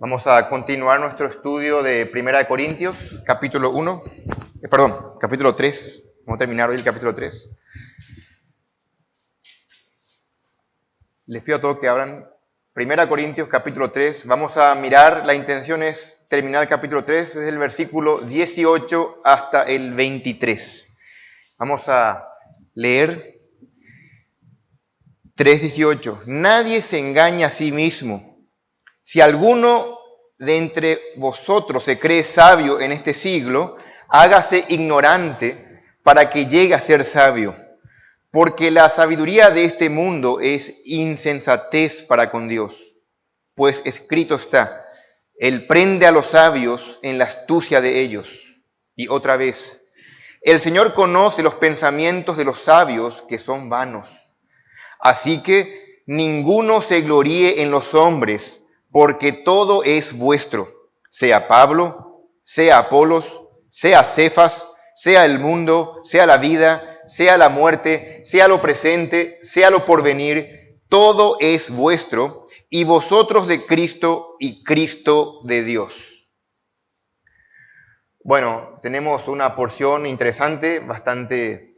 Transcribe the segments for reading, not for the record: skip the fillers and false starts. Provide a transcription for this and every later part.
Vamos a continuar nuestro estudio de Primera de Corintios, capítulo 3. Vamos a terminar hoy el capítulo 3. Les pido a todos que abran Primera de Corintios, capítulo 3. Vamos a mirar, la intención es terminar el capítulo 3 desde el versículo 18 hasta el 23. Vamos a leer 3:18. Nadie se engaña a sí mismo. Si alguno de entre vosotros se cree sabio en este siglo, hágase ignorante para que llegue a ser sabio. Porque la sabiduría de este mundo es insensatez para con Dios. Pues escrito está, Él prende a los sabios en la astucia de ellos. Y otra vez, el Señor conoce los pensamientos de los sabios que son vanos. Así que ninguno se gloríe en los hombres, porque todo es vuestro, sea Pablo, sea Apolos, sea Cefas, sea el mundo, sea la vida, sea la muerte, sea lo presente, sea lo porvenir, todo es vuestro, y vosotros de Cristo y Cristo de Dios. Bueno, tenemos una porción interesante, bastante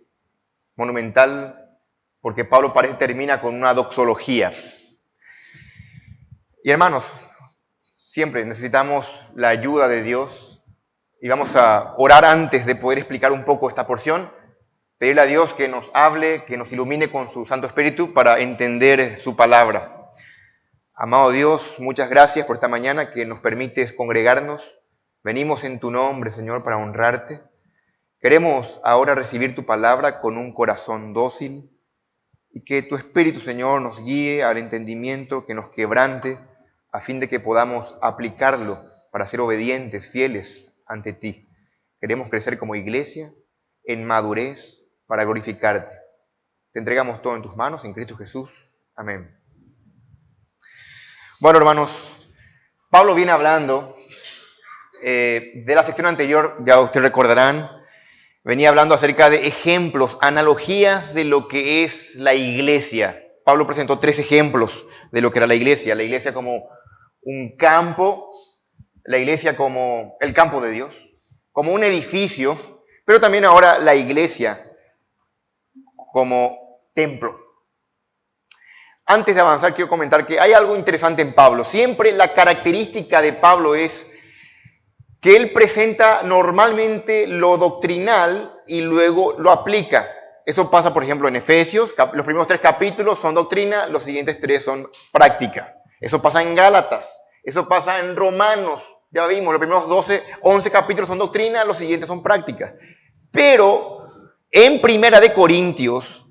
monumental, porque Pablo parece termina con una doxología. Y hermanos, siempre necesitamos la ayuda de Dios y vamos a orar antes de poder explicar un poco esta porción, pedirle a Dios que nos hable, que nos ilumine con su Santo Espíritu para entender su palabra. Amado Dios, muchas gracias por esta mañana que nos permites congregarnos. Venimos en tu nombre, Señor, para honrarte. Queremos ahora recibir tu palabra con un corazón dócil y que tu Espíritu, Señor, nos guíe al entendimiento, que nos quebrante, a fin de que podamos aplicarlo para ser obedientes, fieles ante ti. Queremos crecer como iglesia en madurez para glorificarte. Te entregamos todo en tus manos, en Cristo Jesús. Amén. Bueno, hermanos, Pablo viene hablando de la sección anterior, ya ustedes recordarán, venía hablando acerca de ejemplos, analogías de lo que es la iglesia. Pablo presentó 3 ejemplos de lo que era la iglesia como un campo, la iglesia como el campo de Dios, como un edificio, pero también ahora la iglesia como templo. Antes de avanzar, quiero comentar que hay algo interesante en Pablo. Siempre la característica de Pablo es que él presenta normalmente lo doctrinal y luego lo aplica. Eso pasa, por ejemplo, en Efesios. Los primeros 3 capítulos son doctrina, los siguientes 3 son práctica. Eso pasa en Gálatas, eso pasa en Romanos. Ya vimos, los primeros 11 capítulos son doctrina, los siguientes son práctica. Pero en Primera de Corintios,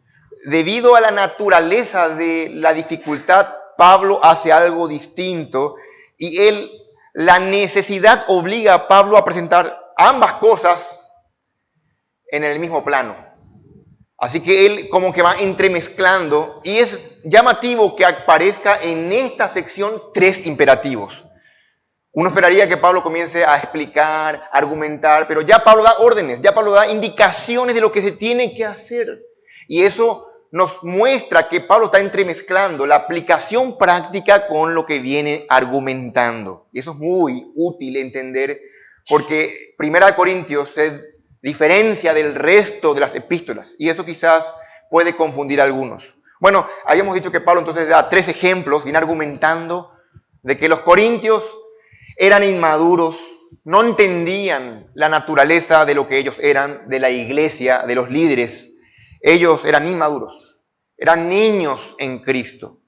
debido a la naturaleza de la dificultad, Pablo hace algo distinto y la necesidad obliga a Pablo a presentar ambas cosas en el mismo plano. Así que él como que va entremezclando y es llamativo que aparezca en esta sección 3 imperativos. Uno esperaría que Pablo comience a explicar, argumentar, pero ya Pablo da órdenes, ya Pablo da indicaciones de lo que se tiene que hacer. Y eso nos muestra que Pablo está entremezclando la aplicación práctica con lo que viene argumentando. Y eso es muy útil entender porque Primera de Corintios se diferencia del resto de las epístolas. Y eso quizás puede confundir a algunos. Bueno, habíamos dicho que Pablo entonces da 3 ejemplos, viene argumentando de que los corintios eran inmaduros, no entendían la naturaleza de lo que ellos eran, de la iglesia, de los líderes. Ellos eran inmaduros, eran niños en Cristo.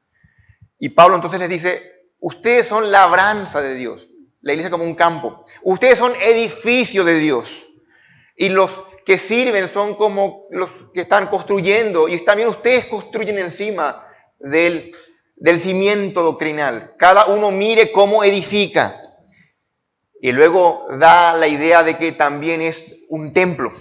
Y Pablo entonces les dice, ustedes son labranza de Dios, la iglesia como un campo. Ustedes son edificio de Dios. Y los que sirven son como los que están construyendo. Y también ustedes construyen encima del cimiento doctrinal. Cada uno mire cómo edifica. Y luego da la idea de que también es un templo.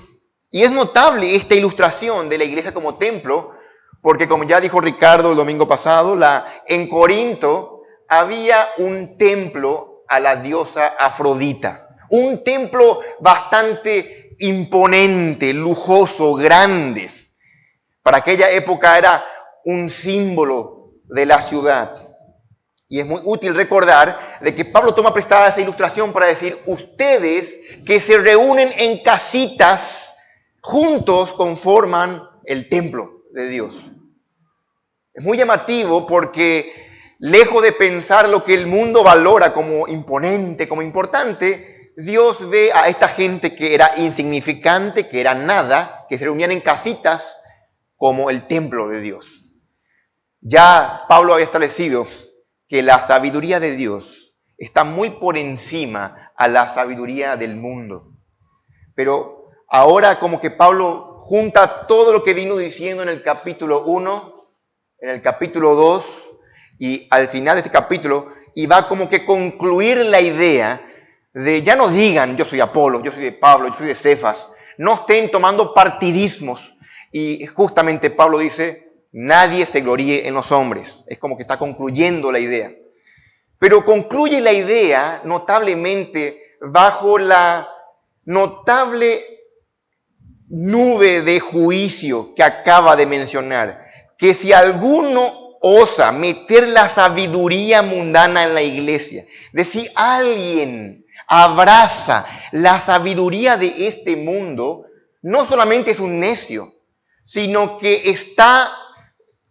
Y es notable esta ilustración de la iglesia como templo, porque como ya dijo Ricardo el domingo pasado, en Corinto había un templo a la diosa Afrodita. Un templo bastante imponente, lujoso, grande. Para aquella época era un símbolo de la ciudad. Y es muy útil recordar de que Pablo toma prestada esa ilustración para decir, ustedes que se reúnen en casitas, juntos conforman el templo de Dios. Es muy llamativo porque lejos de pensar lo que el mundo valora como imponente, como importante, Dios ve a esta gente que era insignificante, que era nada, que se reunían en casitas como el templo de Dios. Ya Pablo había establecido que la sabiduría de Dios está muy por encima a la sabiduría del mundo. Pero ahora como que Pablo junta todo lo que vino diciendo en el capítulo 1, en el capítulo 2 y al final de este capítulo, y va como que concluir la idea de ya no digan yo soy Apolo, yo soy de Pablo, yo soy de Cefas, no estén tomando partidismos. Y justamente Pablo dice, nadie se gloríe en los hombres. Es como que está concluyendo la idea. Pero concluye la idea notablemente bajo la notable nube de juicio que acaba de mencionar. Que si alguno osa meter la sabiduría mundana en la iglesia, de si alguien abraza la sabiduría de este mundo, no solamente es un necio, sino que está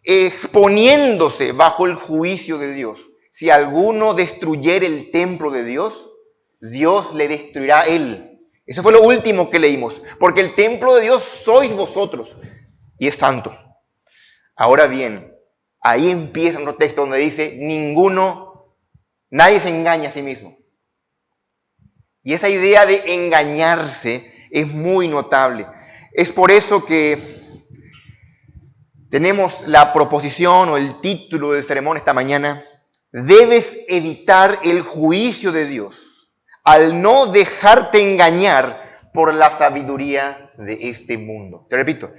exponiéndose bajo el juicio de Dios. Si alguno destruyere el templo de Dios, Dios le destruirá a él. Eso fue lo último que leímos. Porque el templo de Dios sois vosotros y es santo. Ahora bien, ahí empieza otro texto donde dice, nadie se engaña a sí mismo. Y esa idea de engañarse es muy notable. Es por eso que tenemos la proposición o el título del sermón esta mañana. Debes evitar el juicio de Dios al no dejarte engañar por la sabiduría de este mundo. Te repito,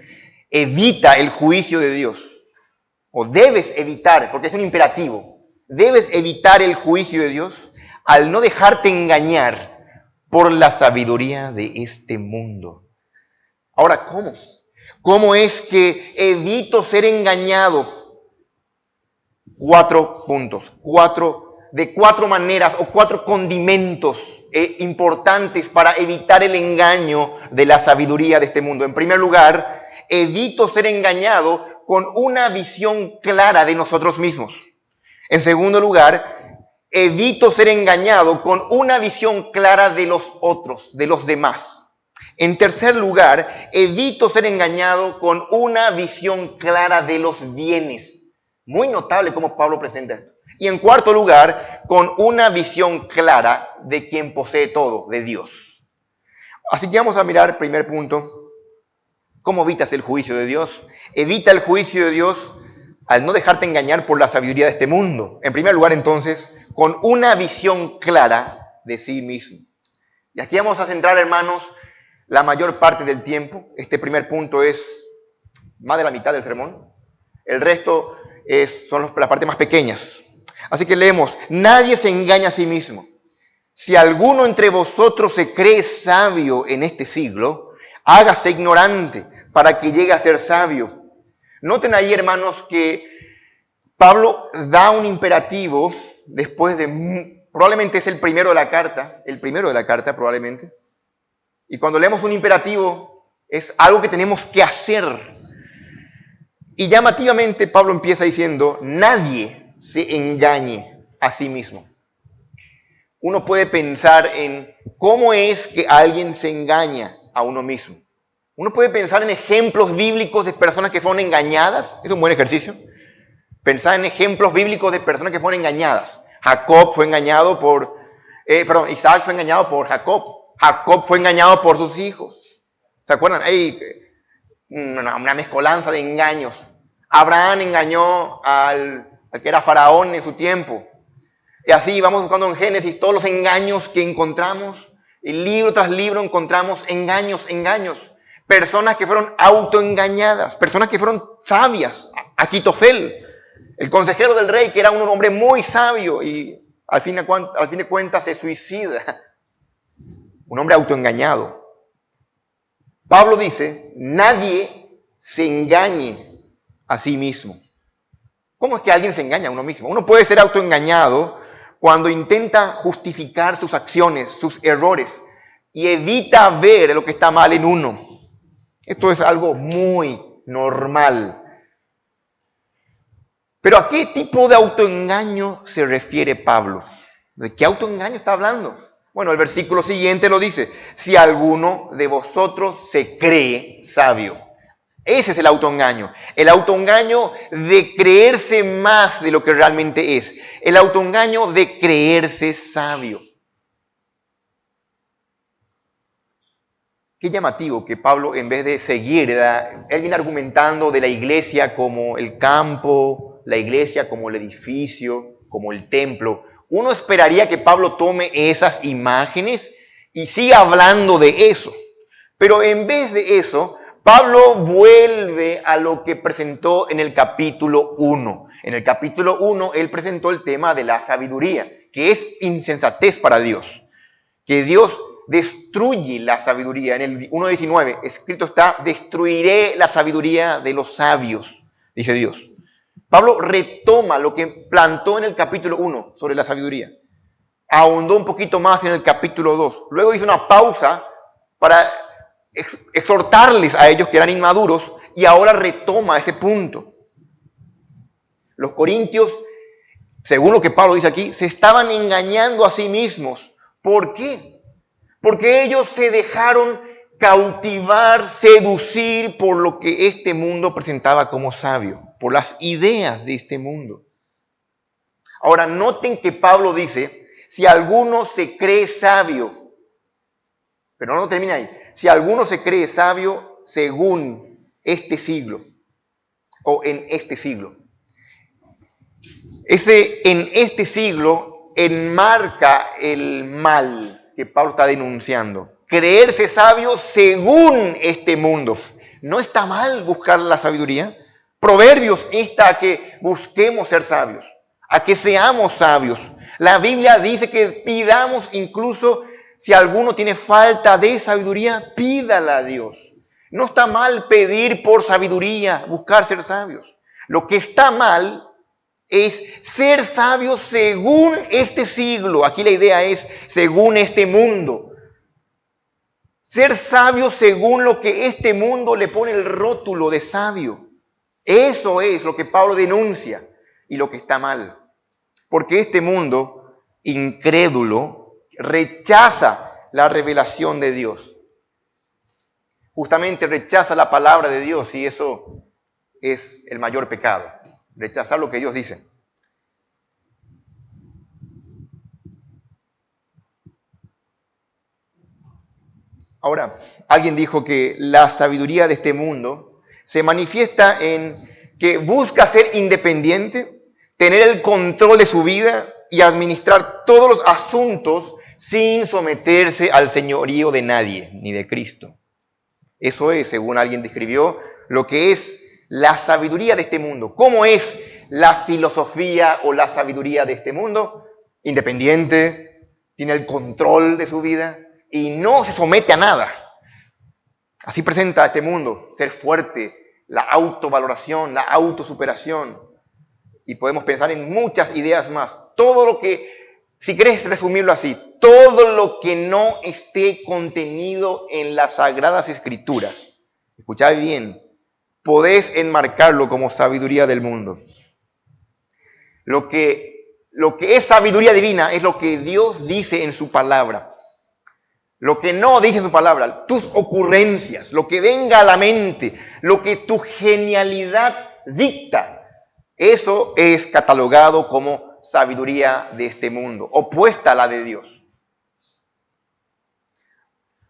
evita el juicio de Dios. O debes evitar, porque es un imperativo, debes evitar el juicio de Dios al no dejarte engañar por la sabiduría de este mundo. Ahora, ¿cómo? ¿Cómo es que evito ser engañado? 4 puntos, 4 maneras o 4 condimentos importantes para evitar el engaño de la sabiduría de este mundo. En primer lugar, evito ser engañado con una visión clara de nosotros mismos. En segundo lugar, evito ser engañado con una visión clara de los otros, de los demás. En tercer lugar, evito ser engañado con una visión clara de los bienes. Muy notable cómo Pablo presenta esto. Y en cuarto lugar, con una visión clara de quien posee todo, de Dios. Así que vamos a mirar, primer punto, ¿cómo evitas el juicio de Dios? Evita el juicio de Dios al no dejarte engañar por la sabiduría de este mundo. En primer lugar, entonces, con una visión clara de sí mismo. Y aquí vamos a centrar, hermanos, la mayor parte del tiempo. Este primer punto es más de la mitad del sermón. El resto son las partes más pequeñas. Así que leemos, nadie se engaña a sí mismo. Si alguno entre vosotros se cree sabio en este siglo, hágase ignorante para que llegue a ser sabio. Noten ahí, hermanos, que Pablo da un imperativo después de, probablemente es el primero de la carta probablemente. Y cuando leemos un imperativo es algo que tenemos que hacer. Y llamativamente Pablo empieza diciendo, nadie se engañe a sí mismo. Uno puede pensar en cómo es que alguien se engaña a uno mismo. Uno puede pensar en ejemplos bíblicos de personas que fueron engañadas. Es un buen ejercicio. Pensar en ejemplos bíblicos de personas que fueron engañadas. Isaac fue engañado por Jacob. Jacob fue engañado por sus hijos. ¿Se acuerdan? Una mezcolanza de engaños. Abraham engañó al que era faraón en su tiempo. Y así vamos buscando en Génesis todos los engaños que encontramos. Y libro tras libro encontramos engaños. Personas que fueron autoengañadas. Personas que fueron sabias. Aquitofel, el consejero del rey, que era un hombre muy sabio y al fin de cuentas se suicida. Un hombre autoengañado. Pablo dice, nadie se engañe a sí mismo. ¿Cómo es que alguien se engaña a uno mismo? Uno puede ser autoengañado cuando intenta justificar sus acciones, sus errores, y evita ver lo que está mal en uno. Esto es algo muy normal. Pero ¿a qué tipo de autoengaño se refiere Pablo? ¿De qué autoengaño está hablando? Bueno, el versículo siguiente lo dice: si alguno de vosotros se cree sabio. Ese es el autoengaño de creerse más de lo que realmente es, el autoengaño de creerse sabio. Qué llamativo que Pablo, en vez de seguir, él viene argumentando de la iglesia como el campo, la iglesia como el edificio, como el templo. Uno esperaría que Pablo tome esas imágenes y siga hablando de eso. Pero en vez de eso, Pablo vuelve a lo que presentó en el capítulo 1. En el capítulo 1 él presentó el tema de la sabiduría, que es insensatez para Dios. Que Dios destruye la sabiduría. En el 1.19 escrito está: destruiré la sabiduría de los sabios, dice Dios. Pablo retoma lo que plantó en el capítulo 1 sobre la sabiduría. Ahondó un poquito más en el capítulo 2. Luego hizo una pausa para exhortarles a ellos que eran inmaduros y ahora retoma ese punto. Los corintios, según lo que Pablo dice aquí, se estaban engañando a sí mismos. ¿Por qué? Porque ellos se dejaron cautivar, seducir por lo que este mundo presentaba como sabio, por las ideas de este mundo. Ahora, noten que Pablo dice: si alguno se cree sabio, pero no termina ahí, si alguno se cree sabio según este siglo, o en este siglo. Ese en este siglo enmarca el mal que Pablo está denunciando. Creerse sabio según este mundo. ¿No está mal buscar la sabiduría? Proverbios insta a que busquemos ser sabios, a que seamos sabios. La Biblia dice que pidamos, incluso si alguno tiene falta de sabiduría, pídala a Dios. No está mal pedir por sabiduría, buscar ser sabios. Lo que está mal es ser sabios según este siglo. Aquí la idea es según este mundo. Ser sabio según lo que este mundo le pone el rótulo de sabio. Eso es lo que Pablo denuncia y lo que está mal. Porque este mundo incrédulo rechaza la revelación de Dios. Justamente rechaza la palabra de Dios y eso es el mayor pecado. Rechazar lo que Dios dice. Ahora, alguien dijo que la sabiduría de este mundo se manifiesta en que busca ser independiente, tener el control de su vida y administrar todos los asuntos sin someterse al señorío de nadie, ni de Cristo. Eso es, según alguien describió, lo que es la sabiduría de este mundo. ¿Cómo es la filosofía o la sabiduría de este mundo? Independiente, tiene el control de su vida y no se somete a nada. Así presenta este mundo: ser fuerte, la autovaloración, la autosuperación. Y podemos pensar en muchas ideas más. Todo lo que, si querés resumirlo así, todo lo que no esté contenido en las Sagradas Escrituras, escuchad bien, podés enmarcarlo como sabiduría del mundo. Lo que es sabiduría divina es lo que Dios dice en su palabra. Lo que no dice en su palabra, tus ocurrencias, lo que venga a la mente, lo que tu genialidad dicta, eso es catalogado como sabiduría de este mundo, opuesta a la de Dios.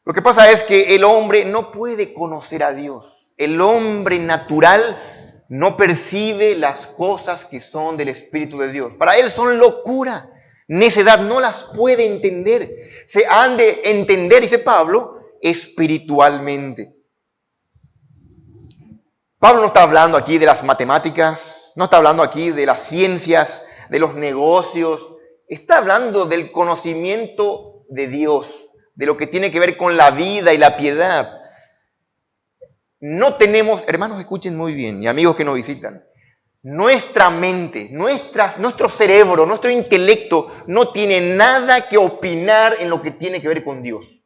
Lo que pasa es que el hombre no puede conocer a Dios. El hombre natural no percibe las cosas que son del Espíritu de Dios. Para él son locura, necedad, no las puede entender. Se han de entender, dice Pablo, espiritualmente. Pablo no está hablando aquí de las matemáticas, no está hablando aquí de las ciencias, de los negocios. Está hablando del conocimiento de Dios, de lo que tiene que ver con la vida y la piedad. No tenemos, hermanos, escuchen muy bien, y amigos que nos visitan, Nuestra mente, nuestro cerebro, nuestro intelecto no tiene nada que opinar en lo que tiene que ver con Dios.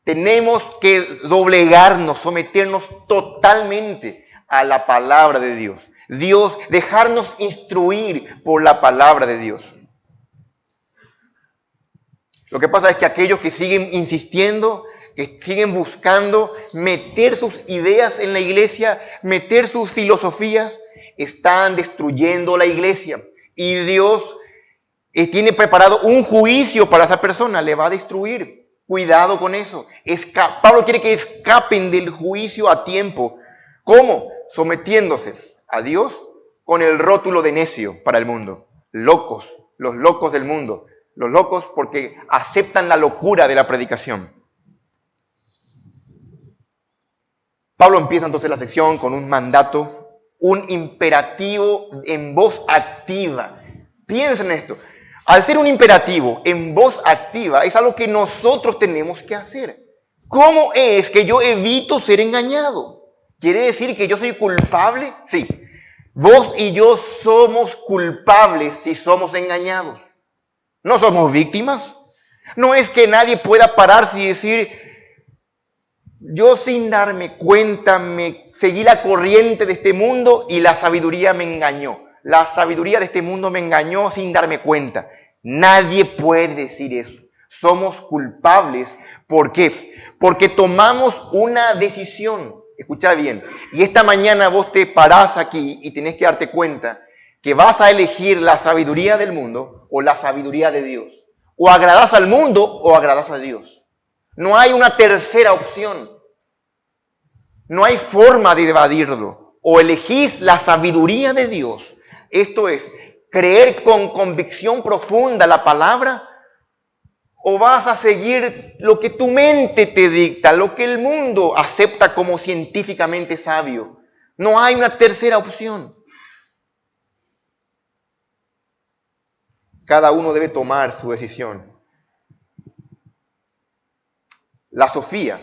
Tenemos que doblegarnos, someternos totalmente a la palabra de Dios. Dejarnos instruir por la palabra de Dios. Lo que pasa es que aquellos que siguen insistiendo, que siguen buscando meter sus ideas en la iglesia, meter sus filosofías, están destruyendo la iglesia. Y Dios tiene preparado un juicio para esa persona, le va a destruir. Cuidado con eso. Pablo quiere que escapen del juicio a tiempo. ¿Cómo? Sometiéndose a Dios con el rótulo de necio para el mundo. Locos, los locos del mundo. Los locos porque aceptan la locura de la predicación. Pablo empieza entonces la sección con un mandato, un imperativo en voz activa. Piensen en esto. Al ser un imperativo en voz activa, es algo que nosotros tenemos que hacer. ¿Cómo es que yo evito ser engañado? ¿Quiere decir que yo soy culpable? Sí. Vos y yo somos culpables si somos engañados. No somos víctimas. No es que nadie pueda pararse y decir, yo sin darme cuenta me seguí la corriente de este mundo y la sabiduría me engañó. La sabiduría de este mundo me engañó sin darme cuenta. Nadie puede decir eso. Somos culpables. ¿Por qué? Porque tomamos una decisión. Escucha bien. Y esta mañana vos te parás aquí y tenés que darte cuenta que vas a elegir la sabiduría del mundo o la sabiduría de Dios. O agradás al mundo o agradás a Dios. No hay una tercera opción. No hay forma de evadirlo. O elegís la sabiduría de Dios. Esto es, creer con convicción profunda la palabra, o vas a seguir lo que tu mente te dicta, lo que el mundo acepta como científicamente sabio. No hay una tercera opción. Cada uno debe tomar su decisión. La sofía,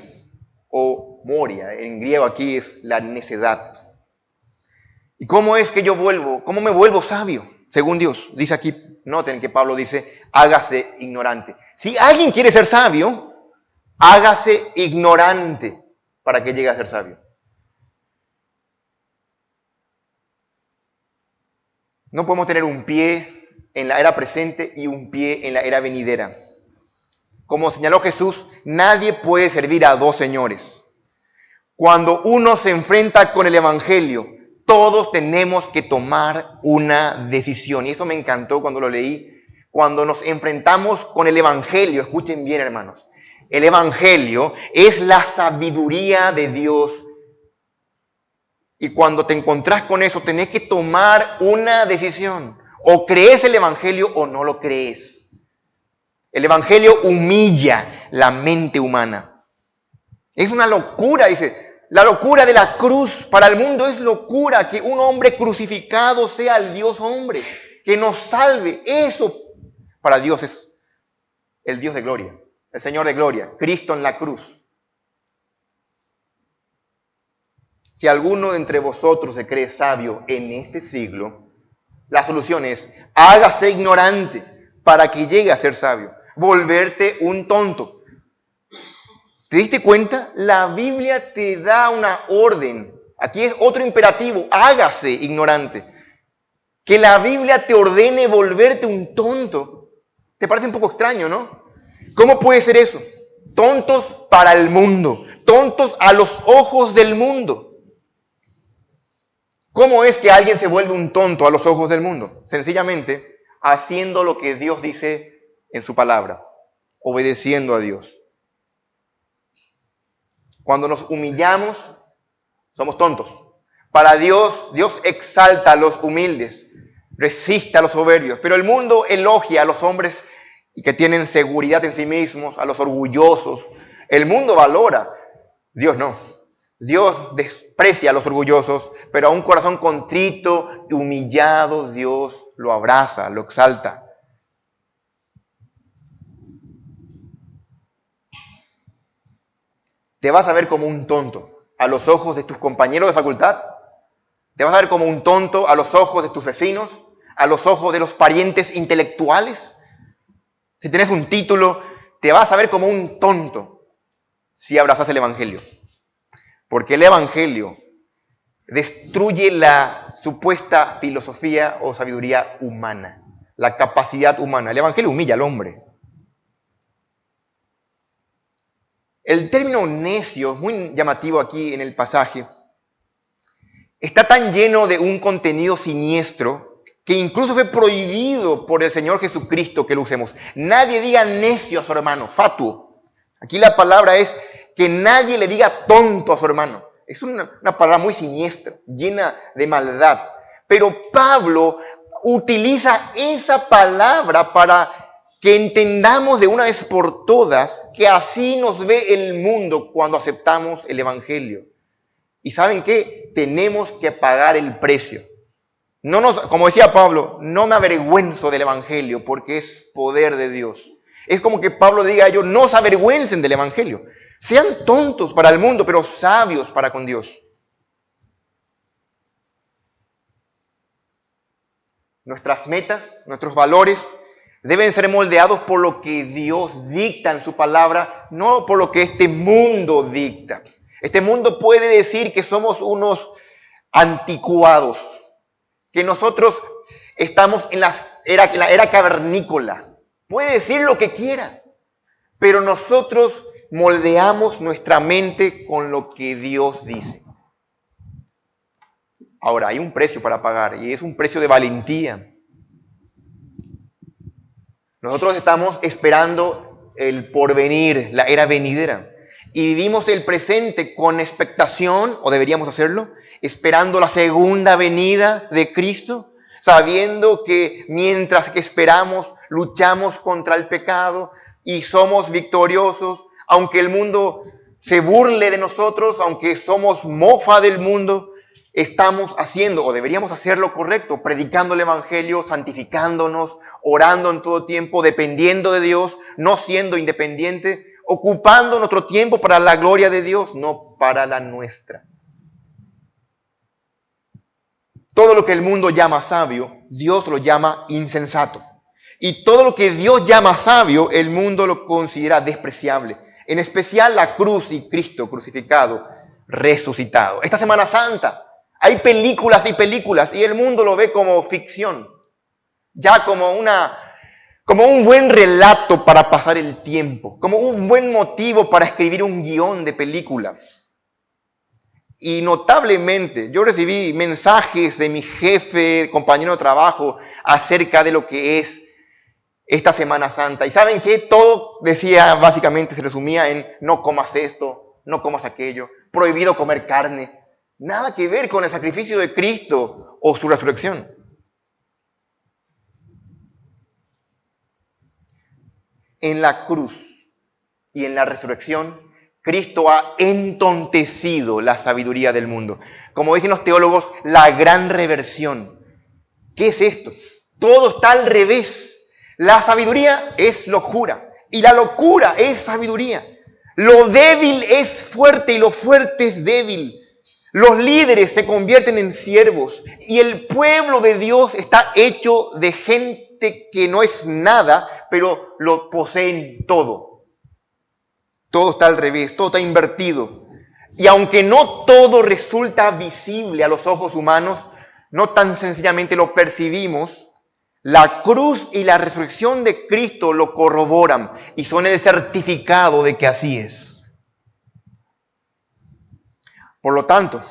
o moria, en griego aquí es la necedad. ¿Y cómo es que yo cómo me vuelvo sabio? Según Dios, dice aquí, noten que Pablo dice, hágase ignorante. Si alguien quiere ser sabio, hágase ignorante para que llegue a ser sabio. No podemos tener un pie en la era presente y un pie en la era venidera. Como señaló Jesús, nadie puede servir a dos señores. Cuando uno se enfrenta con el Evangelio, todos tenemos que tomar una decisión. Y eso me encantó cuando lo leí. Cuando nos enfrentamos con el Evangelio, escuchen bien, hermanos. El Evangelio es la sabiduría de Dios. Y cuando te encontrás con eso, tenés que tomar una decisión. O crees el Evangelio o no lo crees. El Evangelio humilla la mente humana. Es una locura, dice. La locura de la cruz para el mundo es locura. Que un hombre crucificado sea el Dios hombre. Que nos salve. Eso para Dios es el Dios de gloria. El Señor de gloria. Cristo en la cruz. Si alguno de entre vosotros se cree sabio en este siglo, la solución es, hágase ignorante para que llegue a ser sabio. Volverte un tonto. ¿Te diste cuenta? La Biblia te da una orden. Aquí es otro imperativo, hágase ignorante. Que la Biblia te ordene volverte un tonto. ¿Te parece un poco extraño, no? ¿Cómo puede ser eso? Tontos para el mundo, tontos a los ojos del mundo. ¿Cómo es que alguien se vuelve un tonto a los ojos del mundo? Sencillamente haciendo lo que Dios dice en su palabra, obedeciendo a Dios. Cuando nos humillamos, somos tontos. Para Dios, Dios exalta a los humildes, resiste a los soberbios, pero el mundo elogia a los hombres que tienen seguridad en sí mismos, a los orgullosos. El mundo valora, Dios no. Dios desprecia a los orgullosos, pero a un corazón contrito y humillado, Dios lo abraza, lo exalta. Te vas a ver como un tonto a los ojos de tus compañeros de facultad, Te vas a ver como un tonto a los ojos de tus vecinos, a los ojos de los parientes intelectuales. Si tienes un título, te vas a ver como un tonto si abrazas el Evangelio. Porque el Evangelio destruye la supuesta filosofía o sabiduría humana, la capacidad humana. El Evangelio humilla al hombre. El término necio, muy llamativo aquí en el pasaje, está tan lleno de un contenido siniestro que incluso fue prohibido por el Señor Jesucristo que lo usemos. Nadie diga necio a su hermano, fatuo. Aquí la palabra es que nadie le diga tonto a su hermano. Es una palabra muy siniestra, llena de maldad. Pero Pablo utiliza esa palabra para que entendamos de una vez por todas que así nos ve el mundo cuando aceptamos el Evangelio. ¿Y saben qué? Tenemos que pagar el precio. Como decía Pablo, no me avergüenzo del Evangelio porque es poder de Dios. Es como que Pablo diga a ellos, no se avergüencen del Evangelio. Sean tontos para el mundo, pero sabios para con Dios. Nuestras metas, nuestros valores deben ser moldeados por lo que Dios dicta en su palabra, no por lo que este mundo dicta. Este mundo puede decir que somos unos anticuados, que nosotros estamos en la era cavernícola. Puede decir lo que quiera, pero nosotros moldeamos nuestra mente con lo que Dios dice. Ahora, hay un precio para pagar y es un precio de valentía. Nosotros estamos esperando el porvenir, la era venidera. Y vivimos el presente con expectación, o deberíamos hacerlo, esperando la segunda venida de Cristo, sabiendo que mientras que esperamos, luchamos contra el pecado y somos victoriosos, aunque el mundo se burle de nosotros, aunque somos mofa del mundo, estamos haciendo, o deberíamos hacer lo correcto, predicando el Evangelio, santificándonos, orando en todo tiempo, dependiendo de Dios, no siendo independiente, ocupando nuestro tiempo para la gloria de Dios, no para la nuestra. Todo lo que el mundo llama sabio, Dios lo llama insensato. Y todo lo que Dios llama sabio, el mundo lo considera despreciable. En especial la cruz y Cristo crucificado, resucitado. Esta Semana Santa hay películas y películas y el mundo lo ve como ficción. Ya como un buen relato para pasar el tiempo, como un buen motivo para escribir un guión de película. Y notablemente, yo recibí mensajes de mi jefe, compañero de trabajo, acerca de lo que es esta Semana Santa. ¿Y saben qué? Todo decía, básicamente se resumía en no comas esto, no comas aquello, prohibido comer carne. Nada que ver con el sacrificio de Cristo o su resurrección. En la cruz y en la resurrección, Cristo ha entontecido la sabiduría del mundo. Como dicen los teólogos, la gran reversión. ¿Qué es esto? Todo está al revés. La sabiduría es locura y la locura es sabiduría. Lo débil es fuerte y lo fuerte es débil. Los líderes se convierten en siervos y el pueblo de Dios está hecho de gente que no es nada, pero lo poseen todo. Todo está al revés, todo está invertido. Y aunque no todo resulta visible a los ojos humanos, no tan sencillamente lo percibimos, la cruz y la resurrección de Cristo lo corroboran y son el certificado de que así es. Por lo tanto,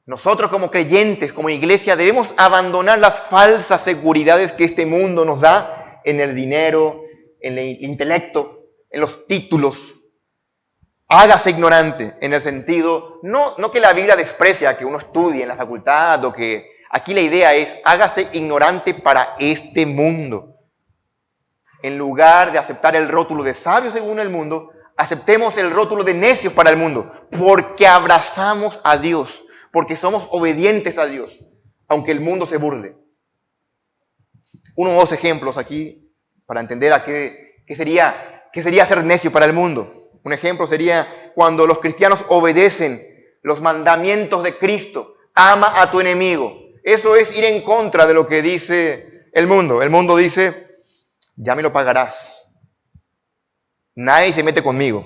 nosotros como creyentes, como iglesia, debemos abandonar las falsas seguridades que este mundo nos da en el dinero, en el intelecto, en los títulos. Hágase ignorante en el sentido, no que la Biblia desprecia que uno estudie en la facultad o que aquí la idea es, hágase ignorante para este mundo. En lugar de aceptar el rótulo de sabios según el mundo, aceptemos el rótulo de necios para el mundo, porque abrazamos a Dios, porque somos obedientes a Dios, aunque el mundo se burle. Uno o dos ejemplos aquí para entender a qué sería ser necio para el mundo. Un ejemplo sería cuando los cristianos obedecen los mandamientos de Cristo, ama a tu enemigo. Eso es ir en contra de lo que dice el mundo. El mundo dice, ya me lo pagarás. Nadie se mete conmigo.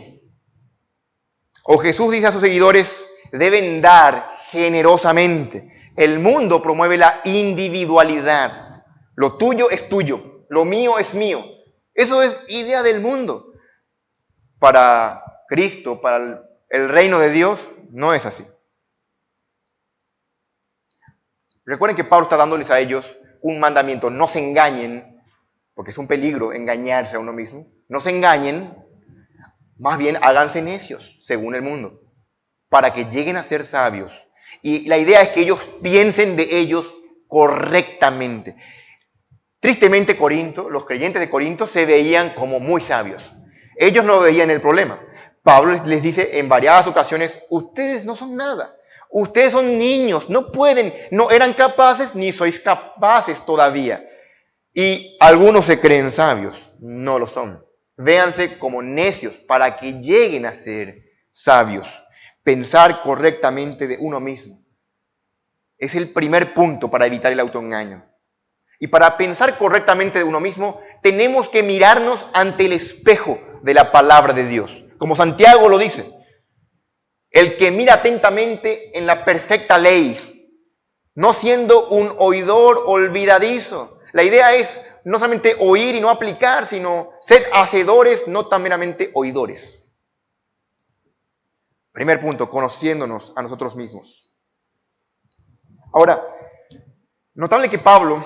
O Jesús dice a sus seguidores, deben dar generosamente. El mundo promueve la individualidad. Lo tuyo es tuyo, lo mío es mío. Eso es idea del mundo. Para Cristo, para el reino de Dios, no es así. Recuerden que Pablo está dándoles a ellos un mandamiento. No se engañen, porque es un peligro engañarse a uno mismo. No se engañen, más bien háganse necios, según el mundo, para que lleguen a ser sabios. Y la idea es que ellos piensen de ellos correctamente. Tristemente, Corinto, los creyentes de Corinto se veían como muy sabios. Ellos no veían el problema. Pablo les dice en variadas ocasiones, ustedes no son nada. Ustedes son niños, no pueden, no eran capaces ni sois capaces todavía. Y algunos se creen sabios, no lo son. Véanse como necios para que lleguen a ser sabios. Pensar correctamente de uno mismo. Es el primer punto para evitar el autoengaño. Y para pensar correctamente de uno mismo, tenemos que mirarnos ante el espejo de la palabra de Dios. Como Santiago lo dice. El que mira atentamente en la perfecta ley, no siendo un oidor olvidadizo. La idea es no solamente oír y no aplicar, sino ser hacedores, no tan meramente oidores. Primer punto, conociéndonos a nosotros mismos. Ahora, notable que Pablo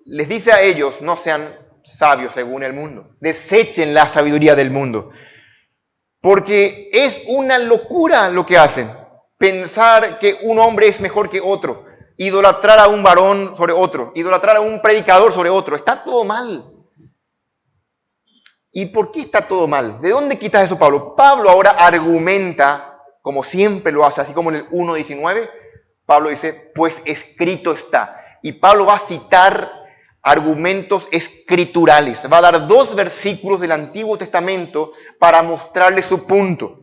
les dice a ellos, no sean sabios según el mundo, desechen la sabiduría del mundo. Porque es una locura lo que hacen. Pensar que un hombre es mejor que otro. Idolatrar a un varón sobre otro. Idolatrar a un predicador sobre otro. Está todo mal. ¿Y por qué está todo mal? ¿De dónde quitas eso, Pablo? Pablo ahora argumenta, como siempre lo hace, así como en el 1:19. Pablo dice, pues escrito está. Y Pablo va a citar argumentos escriturales. Va a dar 2 versículos del Antiguo Testamento para mostrarle su punto.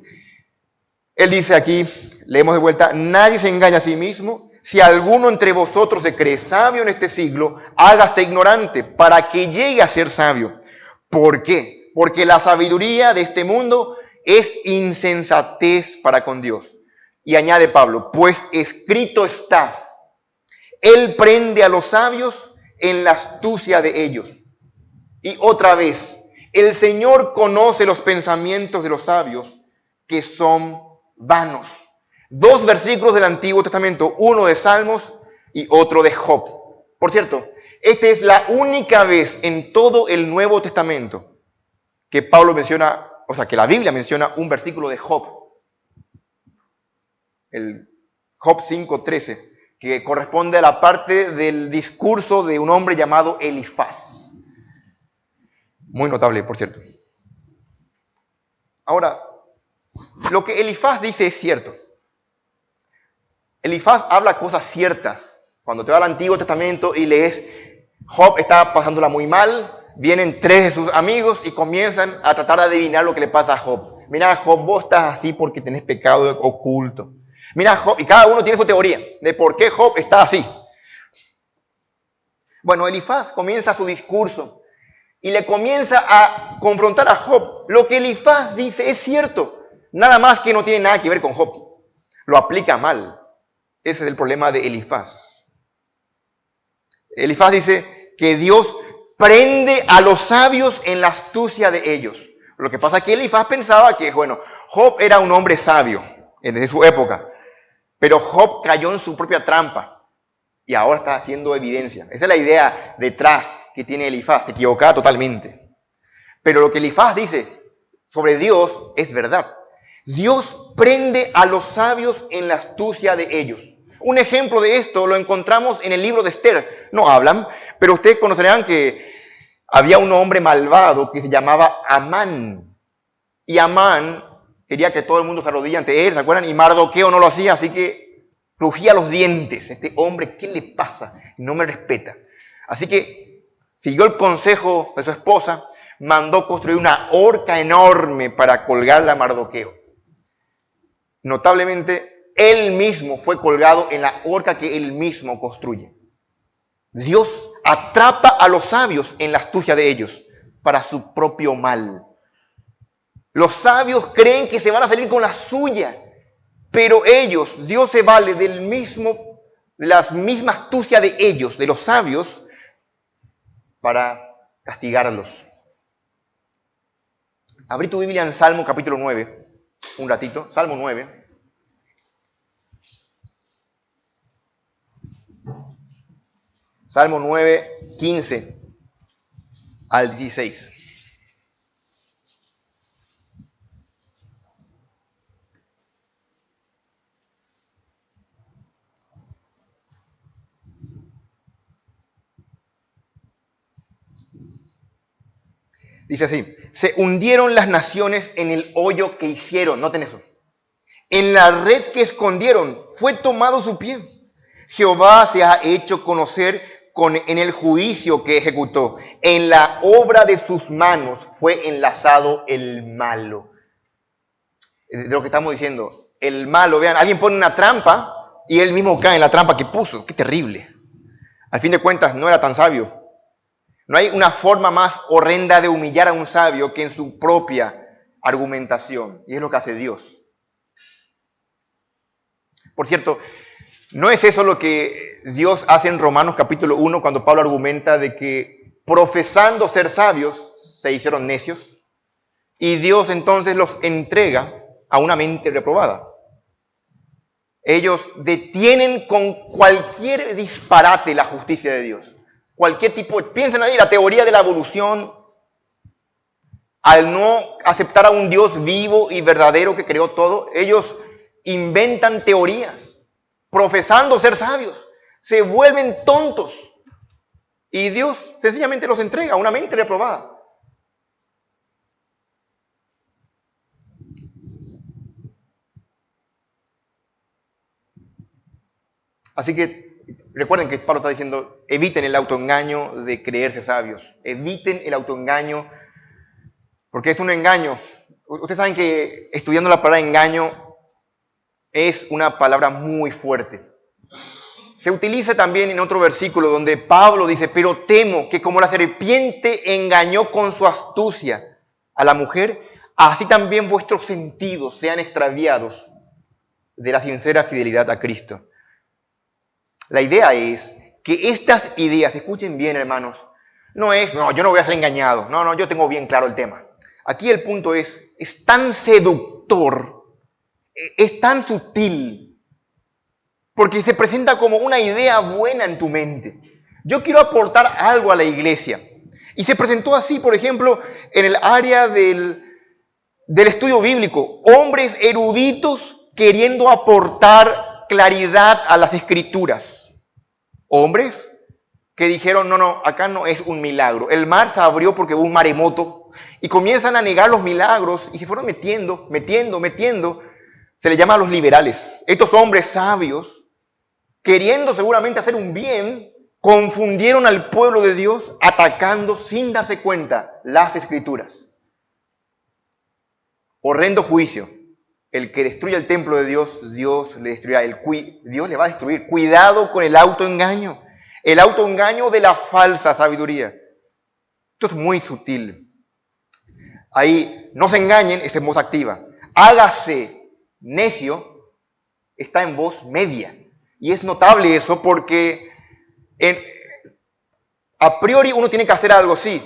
Él dice aquí, leemos de vuelta, nadie se engaña a sí mismo. Si alguno entre vosotros se cree sabio en este siglo, hágase ignorante para que llegue a ser sabio. ¿Por qué? Porque la sabiduría de este mundo es insensatez para con Dios. Y añade Pablo, pues escrito está, Él prende a los sabios en la astucia de ellos. Y otra vez, el Señor conoce los pensamientos de los sabios que son vanos. 2 versículos del Antiguo Testamento, uno de Salmos y otro de Job. Por cierto, esta es la única vez en todo el Nuevo Testamento que Pablo menciona, o sea, que la Biblia menciona un versículo de Job. El Job 5:13, que corresponde a la parte del discurso de un hombre llamado Elifaz. Muy notable, por cierto. Ahora, lo que Elifaz dice es cierto. Elifaz habla cosas ciertas. Cuando te vas al Antiguo Testamento y lees, Job está pasándola muy mal, vienen 3 de sus amigos y comienzan a tratar de adivinar lo que le pasa a Job. Mira, Job, vos estás así porque tenés pecado oculto. Mira, Job, y cada uno tiene su teoría de por qué Job está así. Bueno, Elifaz comienza su discurso y le comienza a confrontar a Job. Lo que Elifaz dice es cierto, nada más que no tiene nada que ver con Job. Lo aplica mal. Ese es el problema de Elifaz. Elifaz dice que Dios prende a los sabios en la astucia de ellos. Lo que pasa es que Elifaz pensaba que, bueno, Job era un hombre sabio desde su época, pero Job cayó en su propia trampa y ahora está haciendo evidencia. Esa es la idea detrás que tiene Elifaz, se equivocaba totalmente. Pero lo que Elifaz dice sobre Dios es verdad. Dios prende a los sabios en la astucia de ellos. Un ejemplo de esto lo encontramos en el libro de Esther. No hablan, pero ustedes conocerán que había un hombre malvado que se llamaba Amán. Y Amán quería que todo el mundo se arrodille ante él, ¿se acuerdan? Y Mardoqueo no lo hacía, así que crujía los dientes. Este hombre, ¿qué le pasa? No me respeta. Así que siguió el consejo de su esposa, mandó construir una horca enorme para colgarla a Mardoqueo. Notablemente, Él mismo fue colgado en la horca que Él mismo construye. Dios atrapa a los sabios en la astucia de ellos para su propio mal. Los sabios creen que se van a salir con la suya, pero ellos, Dios se vale de la misma astucia de ellos, de los sabios, para castigarlos. Abrí tu Biblia en Salmo capítulo 9, un ratito, Salmo 9. Salmo 9, 15 al 16. Dice así: se hundieron las naciones en el hoyo que hicieron. Noten eso. En la red que escondieron fue tomado su pie. Jehová se ha hecho conocer en el juicio que ejecutó. En la obra de sus manos fue enlazado el malo. De lo que estamos diciendo. El malo, vean, alguien pone una trampa y él mismo cae en la trampa que puso. Qué terrible. Al fin de cuentas, no era tan sabio. No hay una forma más horrenda de humillar a un sabio que en su propia argumentación. Y es lo que hace Dios. Por cierto, ¿no es eso lo que Dios hace en Romanos capítulo 1 cuando Pablo argumenta de que profesando ser sabios se hicieron necios? Y Dios entonces los entrega a una mente reprobada. Ellos detienen con cualquier disparate la justicia de Dios. Cualquier tipo, piensen ahí, la teoría de la evolución, al no aceptar a un Dios vivo y verdadero que creó todo, ellos inventan teorías, profesando ser sabios, se vuelven tontos y Dios sencillamente los entrega a una mente reprobada. Así que recuerden que Pablo está diciendo, eviten el autoengaño de creerse sabios. Eviten el autoengaño, porque es un engaño. Ustedes saben que estudiando la palabra engaño es una palabra muy fuerte. Se utiliza también en otro versículo donde Pablo dice, pero temo que como la serpiente engañó con su astucia a la mujer, así también vuestros sentidos sean extraviados de la sincera fidelidad a Cristo. La idea es que estas ideas, escuchen bien hermanos, no, yo no voy a ser engañado, no, yo tengo bien claro el tema. Aquí el punto es tan seductor, es tan sutil, porque se presenta como una idea buena en tu mente. Yo quiero aportar algo a la iglesia. Y se presentó así, por ejemplo, en el área del estudio bíblico. Hombres eruditos queriendo aportar claridad a las escrituras. Hombres que dijeron, no, acá no es un milagro. El mar se abrió porque hubo un maremoto. Y comienzan a negar los milagros y se fueron metiendo. Se les llama a los liberales. Estos hombres sabios, queriendo seguramente hacer un bien, confundieron al pueblo de Dios atacando sin darse cuenta las escrituras. Horrendo juicio. El que destruya el templo de Dios, Dios le destruirá. Dios le va a destruir. Cuidado con el autoengaño. El autoengaño de la falsa sabiduría. Esto es muy sutil. Ahí, no se engañen, es en voz activa. Hágase necio, está en voz media. Y es notable eso porque a priori uno tiene que hacer algo, sí,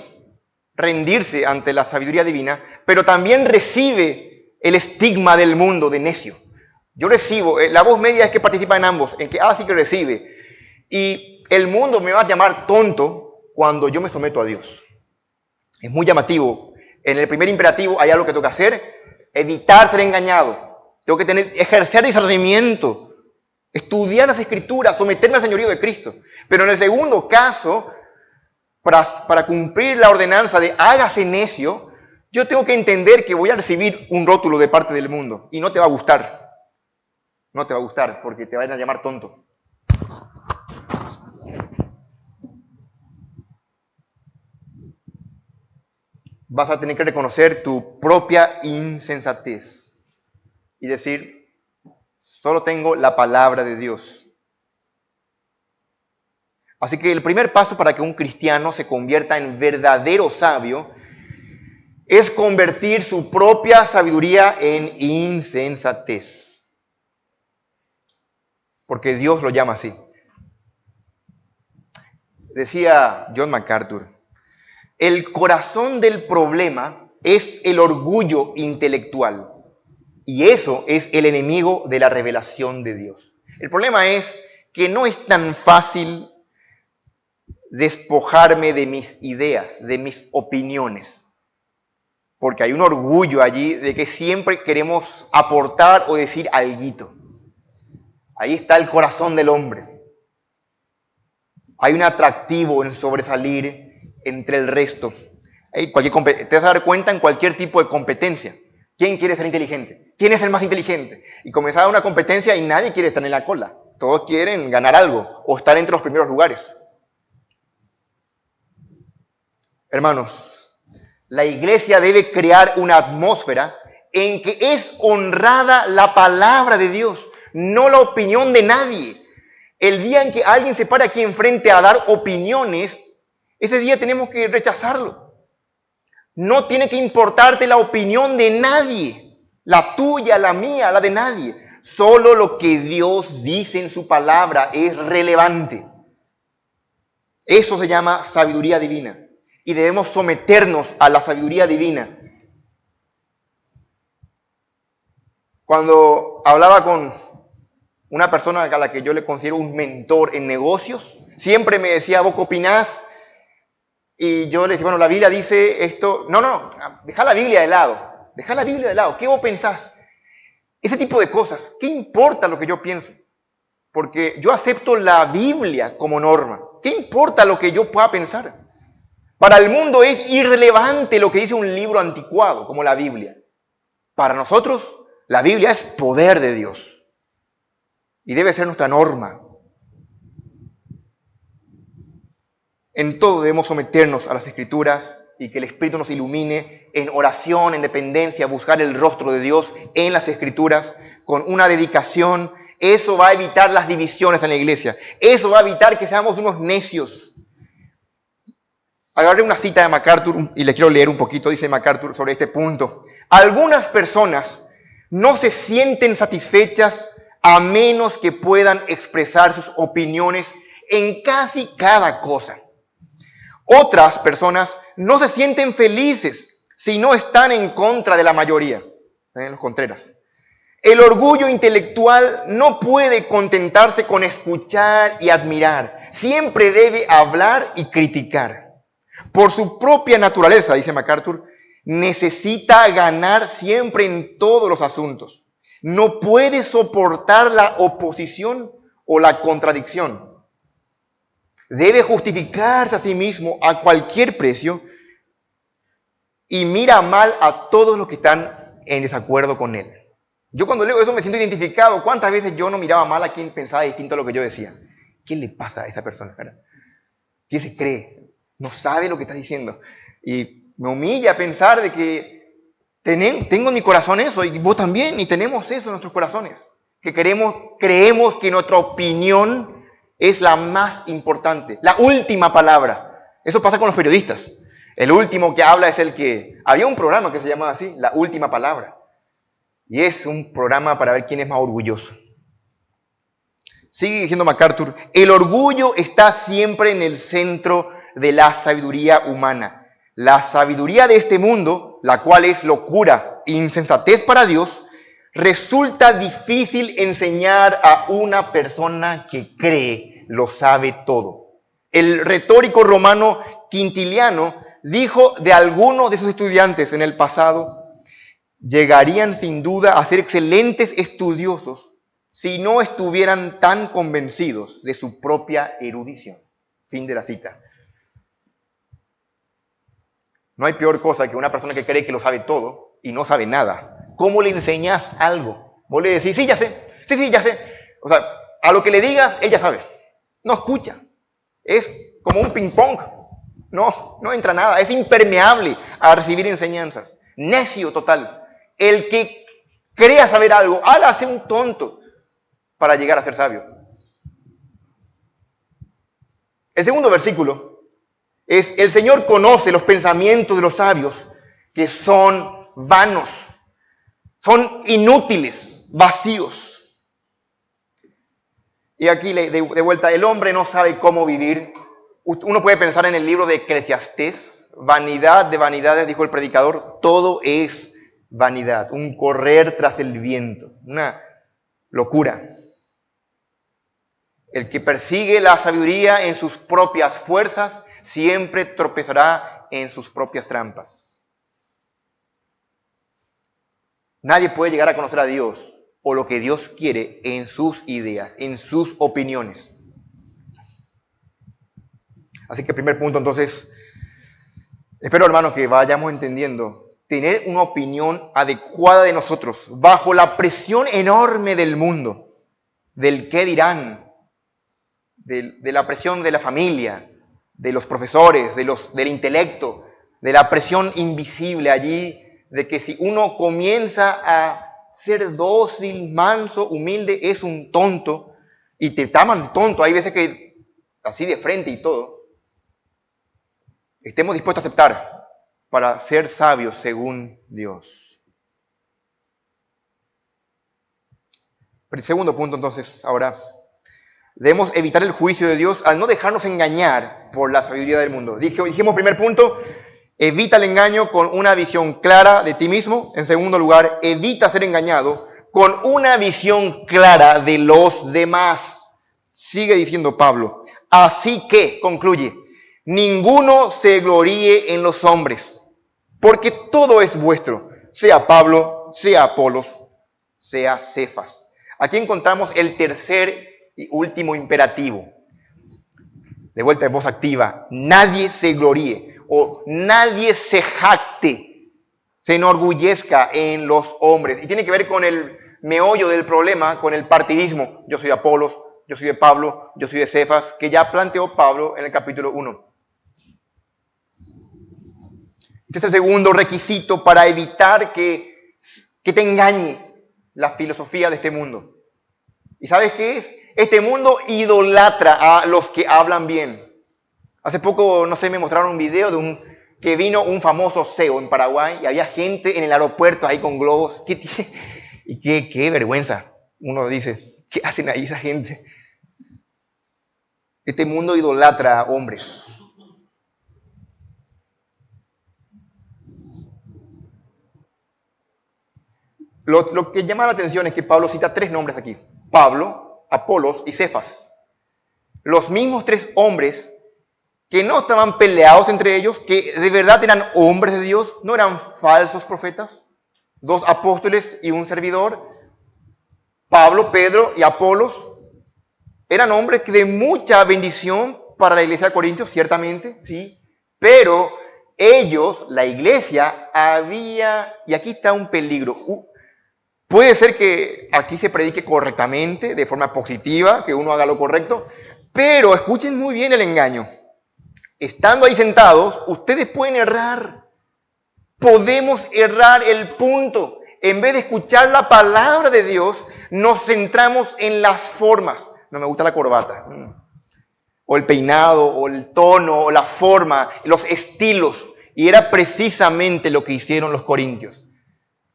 rendirse ante la sabiduría divina, pero también recibe el estigma del mundo de necio. Yo recibo, la voz media es que participa en ambos, en que sí que recibe. Y el mundo me va a llamar tonto cuando yo me someto a Dios. Es muy llamativo. En el primer imperativo hay algo que tengo que hacer, evitar ser engañado. Tengo que ejercer discernimiento, estudiar las escrituras, someterme al señorío de Cristo. Pero en el segundo caso, para cumplir la ordenanza de hágase necio, yo tengo que entender que voy a recibir un rótulo de parte del mundo y no te va a gustar. No te va a gustar porque te van a llamar tonto. Vas a tener que reconocer tu propia insensatez y decir, Solo tengo la palabra de Dios. Así que el primer paso para que un cristiano se convierta en verdadero sabio es convertir su propia sabiduría en insensatez. Porque Dios lo llama así. Decía John MacArthur, el corazón del problema es el orgullo intelectual. Y eso es el enemigo de la revelación de Dios. El problema es que no es tan fácil despojarme de mis ideas, de mis opiniones. Porque hay un orgullo allí de que siempre queremos aportar o decir alguito. Ahí está el corazón del hombre. Hay un atractivo en sobresalir entre el resto. Te vas a dar cuenta en cualquier tipo de competencia. ¿Quién quiere ser inteligente? ¿Quién es el más inteligente? Y comenzar una competencia y nadie quiere estar en la cola. Todos quieren ganar algo o estar entre los primeros lugares. Hermanos, la iglesia debe crear una atmósfera en que es honrada la palabra de Dios, no la opinión de nadie. El día en que alguien se para aquí enfrente a dar opiniones, ese día tenemos que rechazarlo. No tiene que importarte la opinión de nadie, la tuya, la mía, la de nadie. Solo lo que Dios dice en su palabra es relevante. Eso se llama sabiduría divina. Y debemos someternos a la sabiduría divina. Cuando hablaba con una persona a la que yo le considero un mentor en negocios, siempre me decía, ¿vos qué opinás? Y yo le decía, bueno, la Biblia dice esto. No, deja la Biblia de lado. Deja la Biblia de lado. ¿Qué vos pensás? Ese tipo de cosas. ¿Qué importa lo que yo pienso? Porque yo acepto la Biblia como norma. ¿Qué importa lo que yo pueda pensar? Para el mundo es irrelevante lo que dice un libro anticuado como la Biblia. Para nosotros, la Biblia es poder de Dios. Y debe ser nuestra norma. En todo debemos someternos a las Escrituras y que el Espíritu nos ilumine en oración, en dependencia, buscar el rostro de Dios en las Escrituras con una dedicación. Eso va a evitar las divisiones en la iglesia. Eso va a evitar que seamos unos necios. Agarré una cita de MacArthur y le quiero leer un poquito, dice MacArthur, sobre este punto. Algunas personas no se sienten satisfechas a menos que puedan expresar sus opiniones en casi cada cosa. Otras personas no se sienten felices si no están en contra de la mayoría. Los Contreras. El orgullo intelectual no puede contentarse con escuchar y admirar. Siempre debe hablar y criticar. Por su propia naturaleza, dice MacArthur, necesita ganar siempre en todos los asuntos. No puede soportar la oposición o la contradicción. Debe justificarse a sí mismo a cualquier precio y mira mal a todos los que están en desacuerdo con él. Yo cuando leo eso me siento identificado. ¿Cuántas veces yo no miraba mal a quien pensaba distinto a lo que yo decía? ¿Qué le pasa a esa persona, cara? ¿Qué se cree? No sabe lo que está diciendo. Y me humilla pensar de que tengo en mi corazón eso, y vos también, y tenemos eso en nuestros corazones. Que creemos que nuestra opinión es la más importante, la última palabra. Eso pasa con los periodistas. El último que habla es el que... Había un programa que se llamaba así, La Última Palabra. Y es un programa para ver quién es más orgulloso. Sigue diciendo MacArthur, el orgullo está siempre en el centro de la sabiduría humana. La sabiduría de este mundo, la cual es locura e insensatez para Dios, resulta difícil enseñar a una persona que cree lo sabe todo. El retórico romano Quintiliano dijo de algunos de sus estudiantes en el pasado, llegarían sin duda a ser excelentes estudiosos si no estuvieran tan convencidos de su propia erudición. Fin de la cita. No hay peor cosa que una persona que cree que lo sabe todo y no sabe nada. ¿Cómo le enseñas algo? Vos le decís, sí, ya sé. Sí, ya sé. O sea, a lo que le digas, él ya sabe. No escucha. Es como un ping-pong. No entra nada. Es impermeable a recibir enseñanzas. Necio total. El que crea saber algo, hágase un tonto. para llegar a ser sabio. El segundo versículo es: el Señor conoce los pensamientos de los sabios, que son vanos, son inútiles, vacíos. Y aquí de vuelta, el hombre no sabe cómo vivir. Uno puede pensar en el libro de Eclesiastés: vanidad de vanidades, dijo el predicador, todo es vanidad, un correr tras el viento, una locura. El que persigue la sabiduría en sus propias fuerzas siempre tropezará en sus propias trampas. Nadie puede llegar a conocer a Dios o lo que Dios quiere en sus ideas, en sus opiniones. Así que primer punto, entonces, espero, hermanos, que vayamos entendiendo. Tener una opinión adecuada de nosotros bajo la presión enorme del mundo, del qué dirán, de la presión de la familia, de los profesores, del intelecto, de la presión invisible allí, de que si uno comienza a ser dócil, manso, humilde, es un tonto, y te llaman tonto. Hay veces que así de frente y todo. Estemos dispuestos a aceptar para ser sabios según Dios. El segundo punto, entonces, ahora, debemos evitar el juicio de Dios al no dejarnos engañar por la sabiduría del mundo. Dijimos, primer punto, evita el engaño con una visión clara de ti mismo. En segundo lugar, evita ser engañado con una visión clara de los demás. Sigue diciendo Pablo. Así que, concluye, ninguno se gloríe en los hombres, porque todo es vuestro, sea Pablo, sea Apolos, sea Cefas. Aquí encontramos el tercer y último imperativo. De vuelta en voz activa: nadie se gloríe o nadie se jacte, se enorgullezca en los hombres. Y tiene que ver con el meollo del problema, con el partidismo. Yo soy de Apolos, yo soy de Pablo, yo soy de Cefas, que ya planteó Pablo en el capítulo 1. Este es el segundo requisito para evitar que te engañe la filosofía de este mundo. ¿Y sabes qué es? Este mundo idolatra a los que hablan bien. Hace poco, no sé, me mostraron un video que vino un famoso CEO en Paraguay y había gente en el aeropuerto ahí con globos. Qué vergüenza. Uno dice, ¿qué hacen ahí esa gente? Este mundo idolatra a hombres. Lo que llama la atención es que Pablo cita 3 nombres aquí: Pablo, Apolos y Cefas. Los mismos 3 hombres que no estaban peleados entre ellos, que de verdad eran hombres de Dios, no eran falsos profetas. 2 apóstoles y un servidor, Pablo, Pedro y Apolos, eran hombres de mucha bendición para la iglesia de Corintios, ciertamente, sí, pero ellos, la iglesia, y aquí está un peligro. Puede ser que aquí se predique correctamente, de forma positiva, que uno haga lo correcto, pero escuchen muy bien el engaño. Estando ahí sentados, ustedes pueden errar. Podemos errar el punto. En vez de escuchar la palabra de Dios, nos centramos en las formas. No me gusta la corbata, o el peinado, o el tono, o la forma, los estilos. Y era precisamente lo que hicieron los corintios.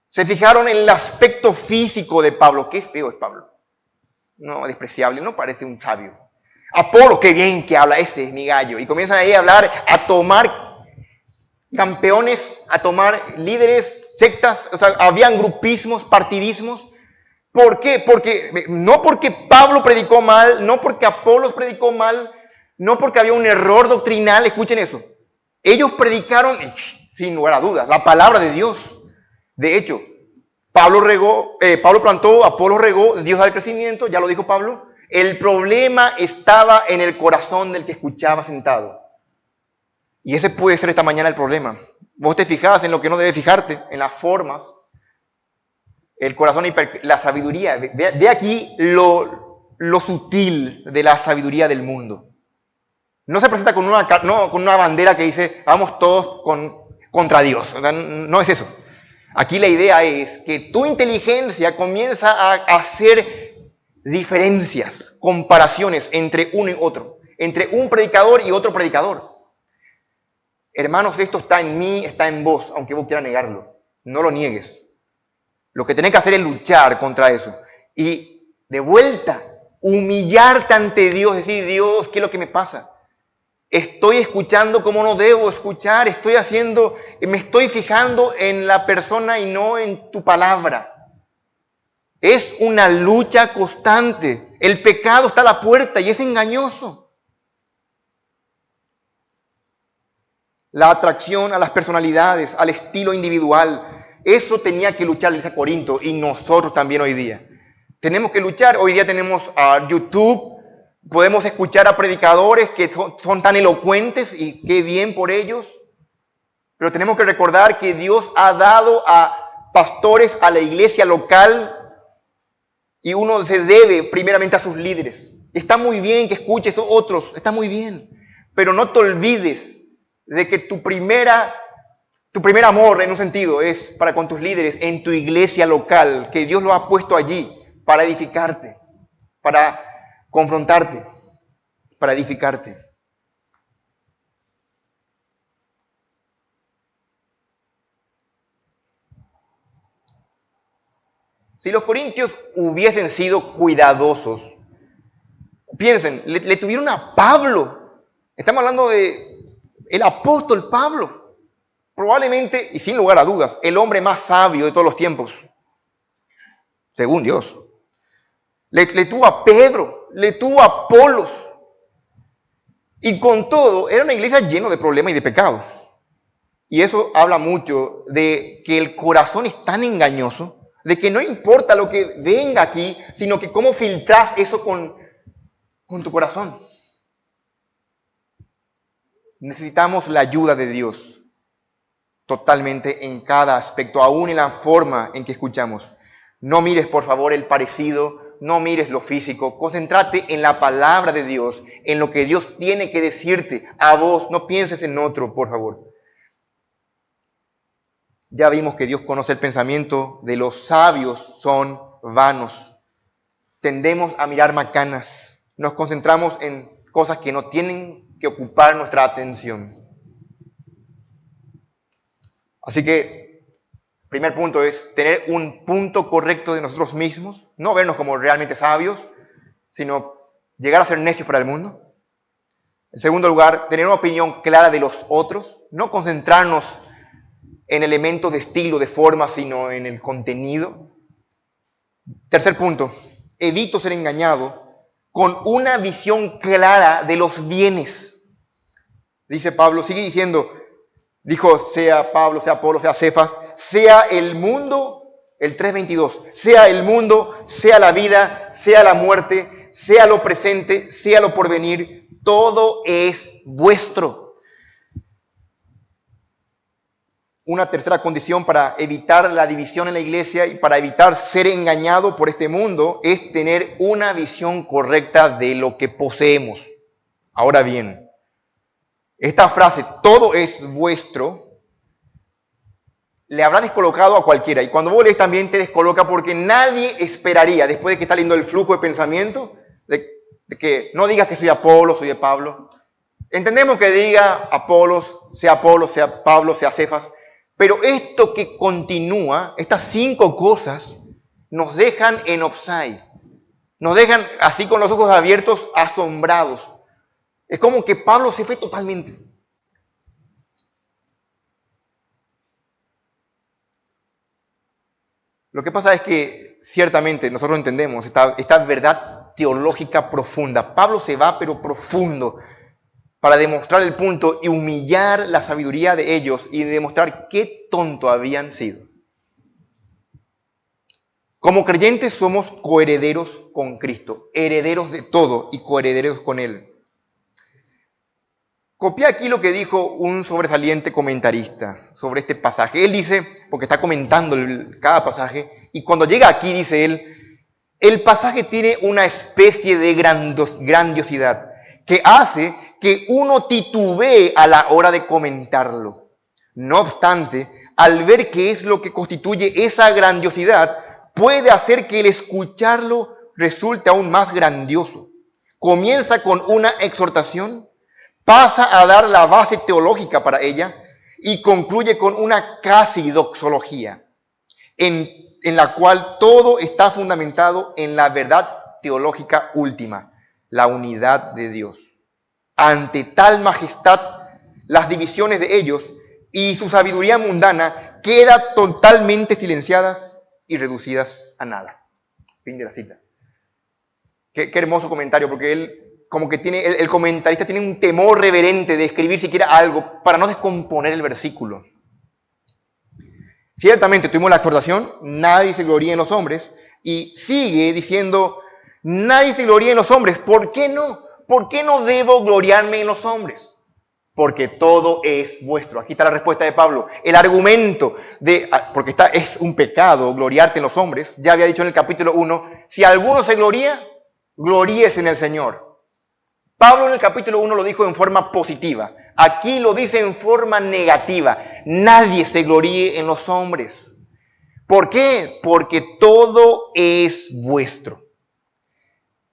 Se fijaron en el aspecto físico de Pablo. Qué feo es Pablo. No, despreciable, no parece un sabio. Apolo, qué bien que habla, ese es mi gallo. Y comienzan ahí a hablar, a tomar campeones, a tomar líderes, sectas. O sea, habían grupismos, partidismos. ¿Por qué? No porque Pablo predicó mal, no porque Apolos predicó mal, no porque había un error doctrinal. Escuchen eso. Ellos predicaron, sin lugar a dudas, la palabra de Dios. De hecho, Pablo plantó, Apolo regó, Dios da el crecimiento, ya lo dijo Pablo. El problema estaba en el corazón del que escuchaba sentado. Y ese puede ser esta mañana el problema. Vos te fijás en lo que no debes fijarte, en las formas, el corazón y la sabiduría. Ve aquí lo sutil de la sabiduría del mundo. No se presenta con una bandera que dice, vamos todos contra Dios. O sea, no es eso. Aquí la idea es que tu inteligencia comienza a hacer diferencias, comparaciones entre uno y otro, entre un predicador y otro predicador. Hermanos, esto está en mí, está en vos, aunque vos quieras negarlo. No lo niegues. Lo que tenés que hacer es luchar contra eso. Y de vuelta, humillarte ante Dios, decir, Dios, ¿qué es lo que me pasa? Estoy escuchando como no debo escuchar, me estoy fijando en la persona y no en tu palabra. Es una lucha constante. El pecado está a la puerta y es engañoso. La atracción a las personalidades, al estilo individual, eso tenía que luchar la iglesia de Corinto y nosotros también hoy día. Tenemos que luchar. Hoy día tenemos a YouTube, podemos escuchar a predicadores que son tan elocuentes y qué bien por ellos. Pero tenemos que recordar que Dios ha dado a pastores a la iglesia local y uno se debe primeramente a sus líderes. Está muy bien que escuches a otros, está muy bien. Pero no te olvides de que tu primer amor, en un sentido, es para con tus líderes en tu iglesia local, que Dios lo ha puesto allí para edificarte, para confrontarte, para edificarte. Si los corintios hubiesen sido cuidadosos, piensen, le tuvieron a Pablo. Estamos hablando de el apóstol Pablo. Probablemente, y sin lugar a dudas, el hombre más sabio de todos los tiempos. Según Dios. Le tuvo a Pedro, le tuvo a Apolos. Y con todo, era una iglesia llena de problemas y de pecados. Y eso habla mucho de que el corazón es tan engañoso, de que no importa lo que venga aquí, sino que cómo filtras eso con tu corazón. Necesitamos la ayuda de Dios totalmente en cada aspecto, aún en la forma en que escuchamos. No mires, por favor, el parecido, no mires lo físico, concéntrate en la palabra de Dios, en lo que Dios tiene que decirte a vos, no pienses en otro, por favor. Ya vimos que Dios conoce el pensamiento de los sabios, son vanos. Tendemos a mirar macanas, nos concentramos en cosas que no tienen que ocupar nuestra atención. Así que, primer punto es tener un punto correcto de nosotros mismos, no vernos como realmente sabios, sino llegar a ser necios para el mundo. En segundo lugar, tener una opinión clara de los otros, no concentrarnos en elementos de estilo, de forma, sino en el contenido. Tercer punto, evito ser engañado con una visión clara de los bienes. Dice Pablo, sigue diciendo, dijo, sea Pablo, sea Apolo, sea Cefas, sea el mundo, el 3:22, sea el mundo, sea la vida, sea la muerte, sea lo presente, sea lo porvenir, todo es vuestro. Una tercera condición para evitar la división en la iglesia y para evitar ser engañado por este mundo es tener una visión correcta de lo que poseemos. Ahora bien, esta frase, todo es vuestro, le habrá descolocado a cualquiera. Y cuando vos lees también te descoloca porque nadie esperaría, después de que está leyendo el flujo de pensamiento, de que no digas que soy Apolo, soy de Pablo. Entendemos que diga Apolo, sea Pablo, sea Cefas. Pero esto que continúa, estas 5 cosas, nos dejan en offside. Nos dejan así con los ojos abiertos, asombrados. Es como que Pablo se fue totalmente. Lo que pasa es que ciertamente nosotros entendemos esta verdad teológica profunda. Pablo se va pero profundo para demostrar el punto y humillar la sabiduría de ellos y demostrar qué tonto habían sido. Como creyentes somos coherederos con Cristo, herederos de todo y coherederos con Él. Copié aquí lo que dijo un sobresaliente comentarista sobre este pasaje. Él dice, porque está comentando cada pasaje, y cuando llega aquí dice él, el pasaje tiene una especie de grandiosidad que hace que uno titubee a la hora de comentarlo. No obstante, al ver qué es lo que constituye esa grandiosidad, puede hacer que el escucharlo resulta aún más grandioso. Comienza con una exhortación, pasa a dar la base teológica para ella y concluye con una casi doxología, en la cual todo está fundamentado en la verdad teológica última, la unidad de Dios. Ante tal majestad, las divisiones de ellos y su sabiduría mundana quedan totalmente silenciadas y reducidas a nada. Fin de la cita. Qué hermoso comentario, porque él, como que tiene, el comentarista tiene un temor reverente de escribir siquiera algo para no descomponer el versículo. Ciertamente tuvimos la exhortación, nadie se gloríe en los hombres, y sigue diciendo, nadie se gloríe en los hombres. ¿Por qué no? ¿Por qué no debo gloriarme en los hombres? Porque todo es vuestro. Aquí está la respuesta de Pablo. El argumento de, porque es un pecado gloriarte en los hombres, ya había dicho en el capítulo 1, si alguno se gloría, gloríese en el Señor. Pablo en el capítulo 1 lo dijo en forma positiva. Aquí lo dice en forma negativa. Nadie se gloríe en los hombres. ¿Por qué? Porque todo es vuestro.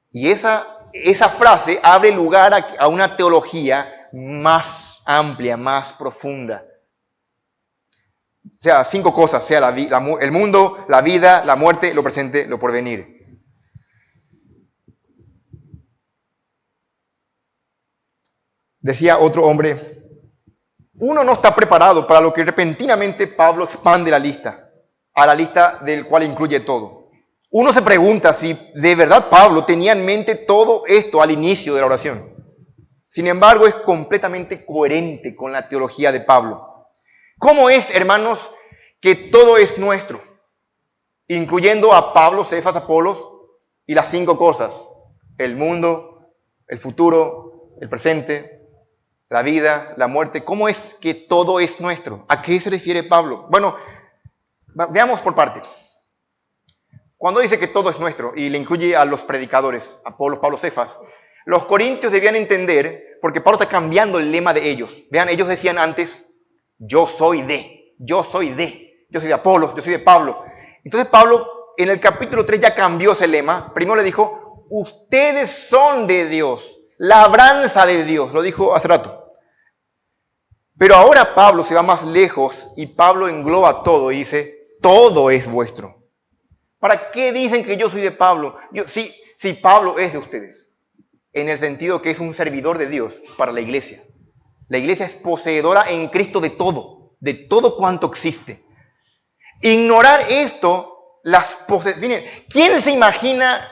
Y esa frase abre lugar a una teología más amplia, más profunda. O sea, 5 cosas, sea el mundo, la vida, la muerte, lo presente, lo porvenir. Decía otro hombre, uno no está preparado para lo que repentinamente Pablo expande la lista, a la lista del cual incluye todo. Uno se pregunta si de verdad Pablo tenía en mente todo esto al inicio de la oración. Sin embargo, es completamente coherente con la teología de Pablo. ¿Cómo es, hermanos, que todo es nuestro? Incluyendo a Pablo, Cefas, Apolos y las 5 cosas. El mundo, el futuro, el presente, la vida, la muerte. ¿Cómo es que todo es nuestro? ¿A qué se refiere Pablo? Bueno, veamos por partes. Cuando dice que todo es nuestro, y le incluye a los predicadores, Apolos, Pablo, Cefas, los corintios debían entender, porque Pablo está cambiando el lema de ellos. Vean, ellos decían antes, yo soy de Apolos, yo soy de Pablo. Entonces Pablo, en el capítulo 3 ya cambió ese lema. Primero le dijo, ustedes son de Dios, labranza de Dios, lo dijo hace rato. Pero ahora Pablo se va más lejos y Pablo engloba todo y dice, todo es vuestro. ¿Para qué dicen que yo soy de Pablo? Sí, Pablo es de ustedes, en el sentido que es un servidor de Dios para la iglesia. La iglesia es poseedora en Cristo de todo cuanto existe. Ignorar esto, miren, ¿quién se imagina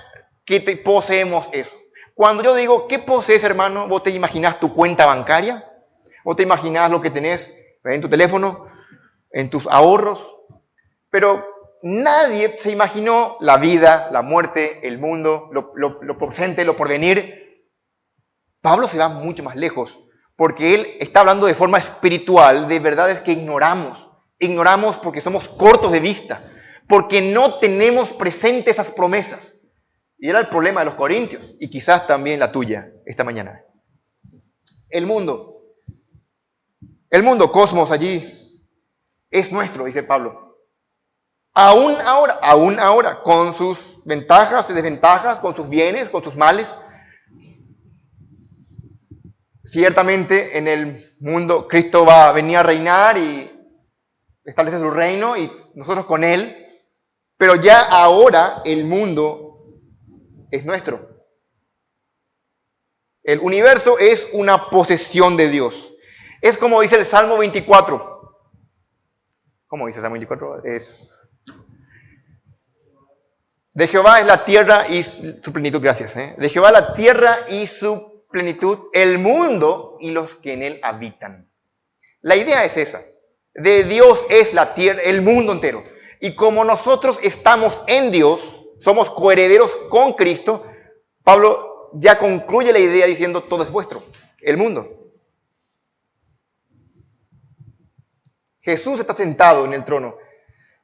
que poseemos eso? Cuando yo digo, ¿qué posees, hermano? ¿Vos te imaginás tu cuenta bancaria? ¿O te imaginás lo que tenés en tu teléfono, en tus ahorros? Pero nadie se imaginó la vida, la muerte, el mundo, lo presente, lo porvenir. Pablo se va mucho más lejos, porque él está hablando de forma espiritual de verdades que ignoramos. Ignoramos porque somos cortos de vista, porque no tenemos presentes esas promesas. Y era el problema de los corintios, y quizás también la tuya esta mañana. El mundo, cosmos allí, es nuestro, dice Pablo. Aún ahora, con sus ventajas y desventajas, con sus bienes, con sus males. Ciertamente en el mundo Cristo va a venir a reinar y establece su reino y nosotros con él. Pero ya ahora el mundo es nuestro. El universo es una posesión de Dios. Es como dice el Salmo 24. ¿Cómo dice el Salmo 24? De Jehová es la tierra y su plenitud, gracias. De Jehová la tierra y su plenitud, el mundo y los que en él habitan. La idea es esa. De Dios es la tierra, el mundo entero. Y como nosotros estamos en Dios, somos coherederos con Cristo, Pablo ya concluye la idea diciendo todo es vuestro, el mundo. Jesús está sentado en el trono.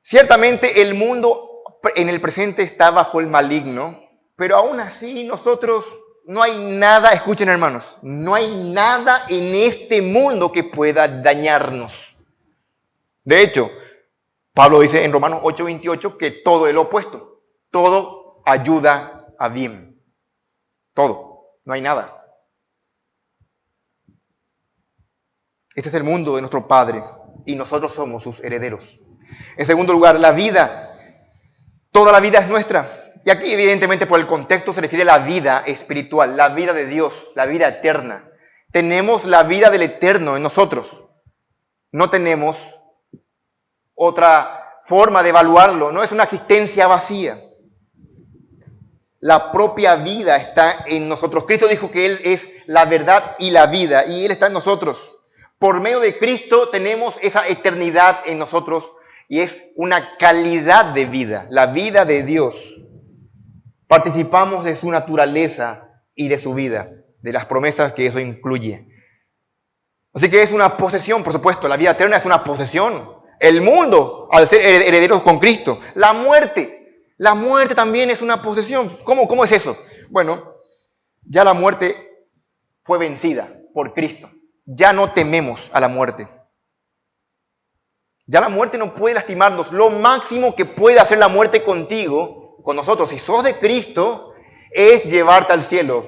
Ciertamente el mundo en el presente está bajo el maligno, pero aún así nosotros no hay nada, escuchen hermanos, no hay nada en este mundo que pueda dañarnos. De hecho, Pablo dice en Romanos 8:28 que todo es lo opuesto, todo ayuda a bien. Todo, no hay nada. Este es el mundo de nuestro Padre y nosotros somos sus herederos. En segundo lugar, la vida. Toda la vida es nuestra. Y aquí evidentemente por el contexto se refiere a la vida espiritual, la vida de Dios, la vida eterna. Tenemos la vida del eterno en nosotros. No tenemos otra forma de evaluarlo. No es una existencia vacía. La propia vida está en nosotros. Cristo dijo que Él es la verdad y la vida, y Él está en nosotros. Por medio de Cristo tenemos esa eternidad en nosotros, y es una calidad de vida, la vida de Dios. Participamos de su naturaleza y de su vida, de las promesas que eso incluye. Así que es una posesión, por supuesto, la vida eterna es una posesión. El mundo, al ser herederos con Cristo. La muerte también es una posesión. ¿Cómo es eso? Bueno, ya la muerte fue vencida por Cristo. Ya no tememos a la muerte. Ya la muerte no puede lastimarnos. Lo máximo que puede hacer la muerte contigo, con nosotros, si sos de Cristo, es llevarte al cielo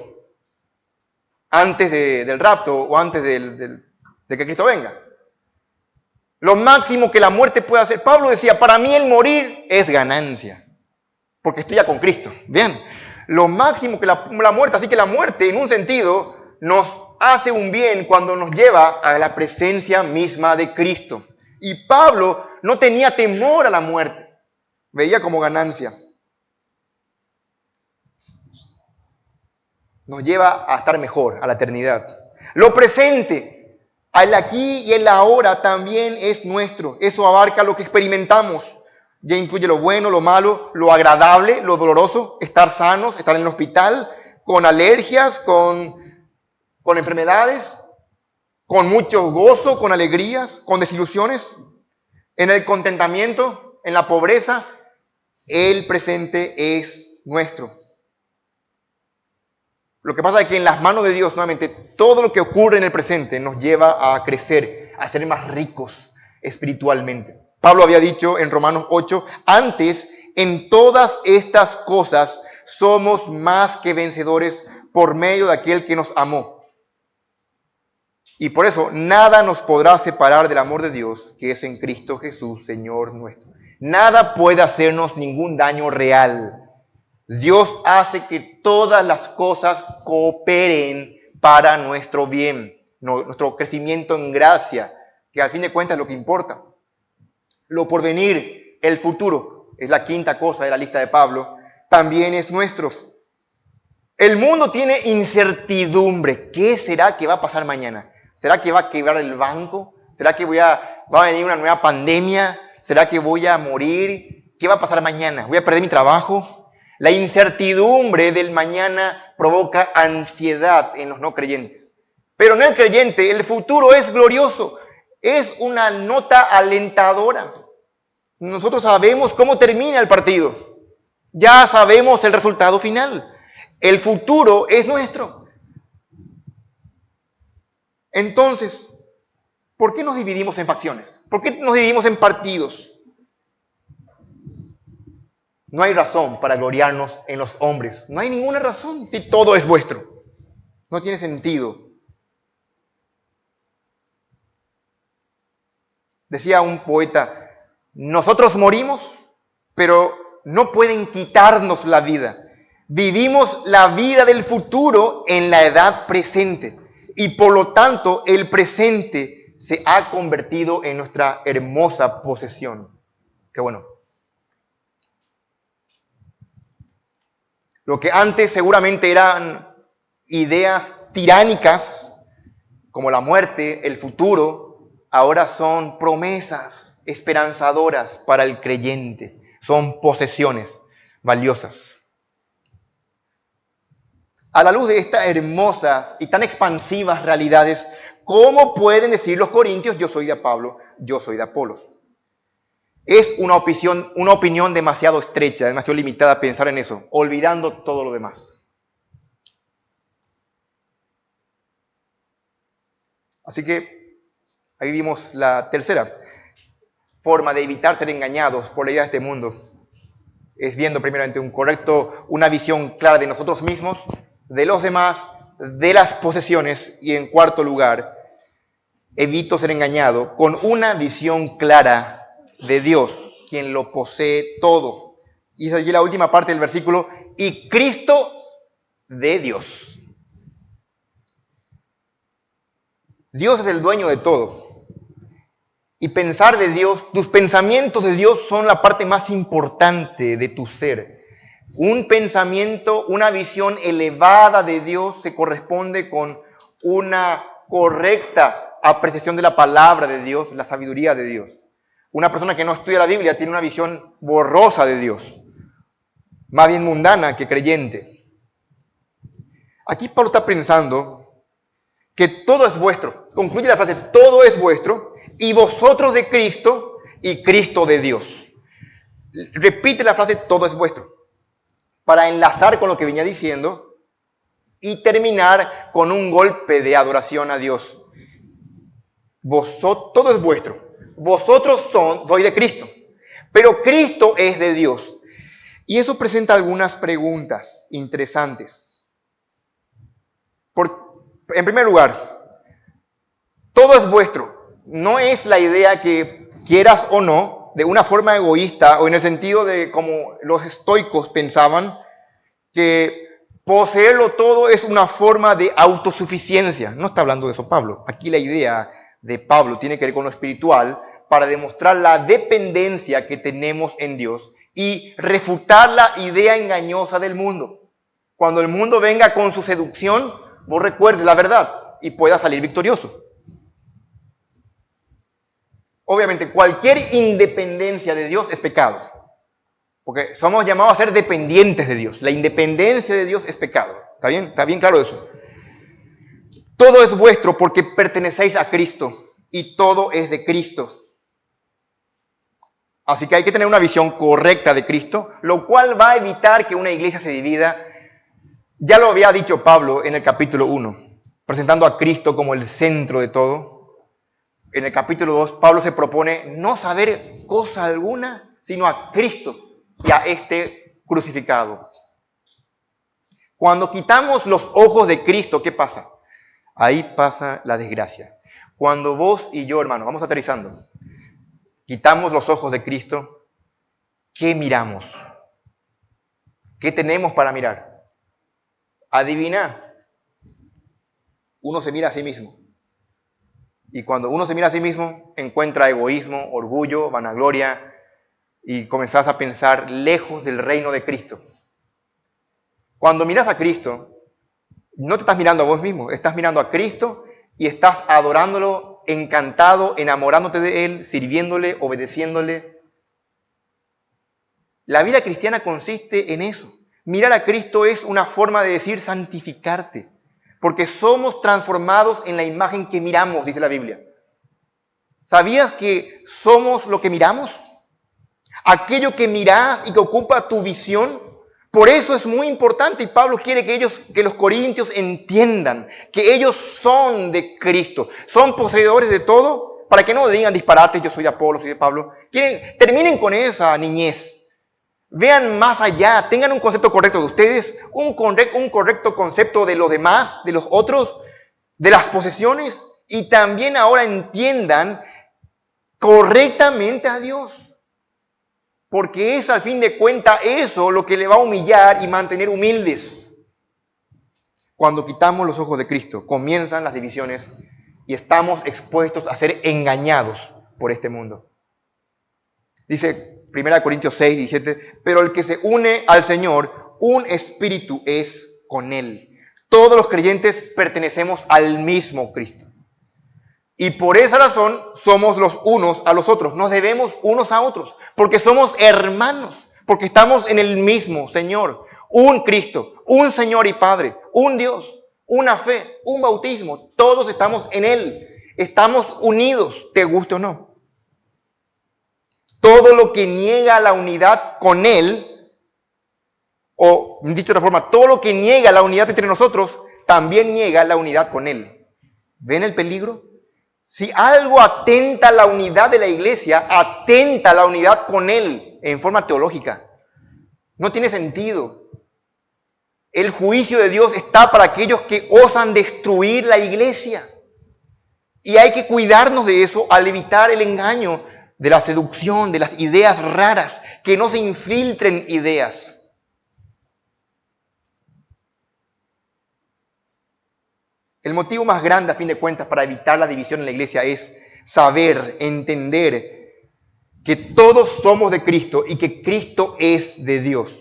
antes del rapto o antes de que Cristo venga. Lo máximo que la muerte puede hacer. Pablo decía, para mí el morir es ganancia, porque estoy ya con Cristo. Bien, lo máximo que la muerte, así que la muerte en un sentido nos hace un bien cuando nos lleva a la presencia misma de Cristo. Y Pablo no tenía temor a la muerte, veía como ganancia. Nos lleva a estar mejor, a la eternidad. Lo presente, el aquí y el ahora también es nuestro. Eso abarca lo que experimentamos. Ya incluye lo bueno, lo malo, lo agradable, lo doloroso, estar sanos, estar en el hospital, con alergias, con enfermedades, con mucho gozo, con alegrías, con desilusiones, en el contentamiento, en la pobreza. El presente es nuestro. Lo que pasa es que en las manos de Dios, nuevamente, todo lo que ocurre en el presente nos lleva a crecer, a ser más ricos espiritualmente. Pablo había dicho en Romanos 8, antes, en todas estas cosas, somos más que vencedores por medio de aquel que nos amó. Y por eso, nada nos podrá separar del amor de Dios, que es en Cristo Jesús, Señor nuestro. Nada puede hacernos ningún daño real. Dios hace que todas las cosas cooperen para nuestro bien, nuestro crecimiento en gracia, que al fin de cuentas es lo que importa. Lo porvenir, el futuro, es la quinta cosa de la lista de Pablo, también es nuestro. El mundo tiene incertidumbre. ¿Qué será que va a pasar mañana? ¿Será que va a quebrar el banco? ¿Será que va a venir una nueva pandemia? ¿Será que voy a morir? ¿Qué va a pasar mañana? ¿Voy a perder mi trabajo? La incertidumbre del mañana provoca ansiedad en los no creyentes. Pero en el creyente el futuro es glorioso. Es una nota alentadora. Nosotros sabemos cómo termina el partido. Ya sabemos el resultado final. El futuro es nuestro. Entonces, ¿por qué nos dividimos en facciones? ¿Por qué nos dividimos en partidos? No hay razón para gloriarnos en los hombres. No hay ninguna razón si todo es vuestro. No tiene sentido. Decía un poeta, nosotros morimos, pero no pueden quitarnos la vida. Vivimos la vida del futuro en la edad presente. Y por lo tanto, el presente se ha convertido en nuestra hermosa posesión. Qué bueno. Lo que antes seguramente eran ideas tiránicas, como la muerte, el futuro, ahora son promesas esperanzadoras para el creyente. Son posesiones valiosas. A la luz de estas hermosas y tan expansivas realidades, ¿cómo pueden decir los corintios, yo soy de Pablo, yo soy de Apolos? Es una opinión demasiado estrecha, demasiado limitada pensar en eso, olvidando todo lo demás. Así que ahí vimos la tercera forma de evitar ser engañados por la idea de este mundo. es viendo primeramente una visión clara de nosotros mismos, de los demás, de las posesiones, y en cuarto lugar, evito ser engañado con una visión clara de Dios, quien lo posee todo. Y es allí la última parte del versículo, y Cristo de Dios. Dios es el dueño de todo. Y pensar de Dios, tus pensamientos de Dios son la parte más importante de tu ser. Un pensamiento, una visión elevada de Dios se corresponde con una correcta apreciación de la palabra de Dios, la sabiduría de Dios. Una persona que no estudia la Biblia tiene una visión borrosa de Dios, más bien mundana que creyente. Aquí Pablo está pensando que todo es vuestro. Concluye la frase, todo es vuestro, y vosotros de Cristo, y Cristo de Dios. Repite la frase, todo es vuestro, para enlazar con lo que venía diciendo y terminar con un golpe de adoración a Dios. Todo es vuestro. Vosotros sois de Cristo, pero Cristo es de Dios. Y eso presenta algunas preguntas interesantes. En primer lugar, todo es vuestro. No es la idea que quieras o no, de una forma egoísta o en el sentido de como los estoicos pensaban, que poseerlo todo es una forma de autosuficiencia. No está hablando de eso Pablo. Aquí la idea de Pablo tiene que ver con lo espiritual para demostrar la dependencia que tenemos en Dios y refutar la idea engañosa del mundo. Cuando el mundo venga con su seducción, vos recuerdes la verdad y puedas salir victorioso. Obviamente, cualquier independencia de Dios es pecado. Porque somos llamados a ser dependientes de Dios. La independencia de Dios es pecado. ¿Está bien? ¿Está bien claro eso? Todo es vuestro porque pertenecéis a Cristo y todo es de Cristo. Así que hay que tener una visión correcta de Cristo, lo cual va a evitar que una iglesia se divida. Ya lo había dicho Pablo en el capítulo 1, presentando a Cristo como el centro de todo. En el capítulo 2, Pablo se propone no saber cosa alguna, sino a Cristo y a este crucificado. Cuando quitamos los ojos de Cristo, ¿qué pasa? Ahí pasa la desgracia. Cuando vos y yo, hermano, vamos aterrizando, quitamos los ojos de Cristo, ¿qué miramos? ¿Qué tenemos para mirar? Adivina. Uno se mira a sí mismo. Y cuando uno se mira a sí mismo, encuentra egoísmo, orgullo, vanagloria, y comenzás a pensar lejos del reino de Cristo. Cuando miras a Cristo, no te estás mirando a vos mismo, estás mirando a Cristo y estás adorándolo, encantado, enamorándote de Él, sirviéndole, obedeciéndole. La vida cristiana consiste en eso. Mirar a Cristo es una forma de decir santificarte. Porque somos transformados en la imagen que miramos, dice la Biblia. ¿Sabías que somos lo que miramos? Aquello que mirás y que ocupa tu visión. Por eso es muy importante y Pablo quiere que los corintios entiendan que ellos son de Cristo. Son poseedores de todo para que no digan disparates, yo soy de Apolo, soy de Pablo. Terminen con esa niñez. Vean más allá, tengan un concepto correcto de ustedes, un correcto concepto de los demás, de los otros, de las posesiones, y también ahora entiendan correctamente a Dios. Porque es al fin de cuentas eso lo que le va a humillar y mantener humildes. Cuando quitamos los ojos de Cristo, comienzan las divisiones y estamos expuestos a ser engañados por este mundo. Dice 1 Corintios 6, 17, pero el que se une al Señor, un espíritu es con Él. Todos los creyentes pertenecemos al mismo Cristo. Y por esa razón somos los unos a los otros. Nos debemos unos a otros. Porque somos hermanos. Porque estamos en el mismo Señor. Un Cristo, un Señor y Padre, un Dios, una fe, un bautismo. Todos estamos en Él. Estamos unidos, te guste o no. Todo lo que niega la unidad con Él, o dicho de otra forma, todo lo que niega la unidad entre nosotros, también niega la unidad con Él. ¿Ven el peligro? Si algo atenta a la unidad de la iglesia, atenta a la unidad con Él en forma teológica. No tiene sentido. El juicio de Dios está para aquellos que osan destruir la iglesia. Y hay que cuidarnos de eso al evitar el engaño, de la seducción, de las ideas raras, que no se infiltren ideas. El motivo más grande, a fin de cuentas, para evitar la división en la iglesia es saber, entender que todos somos de Cristo y que Cristo es de Dios.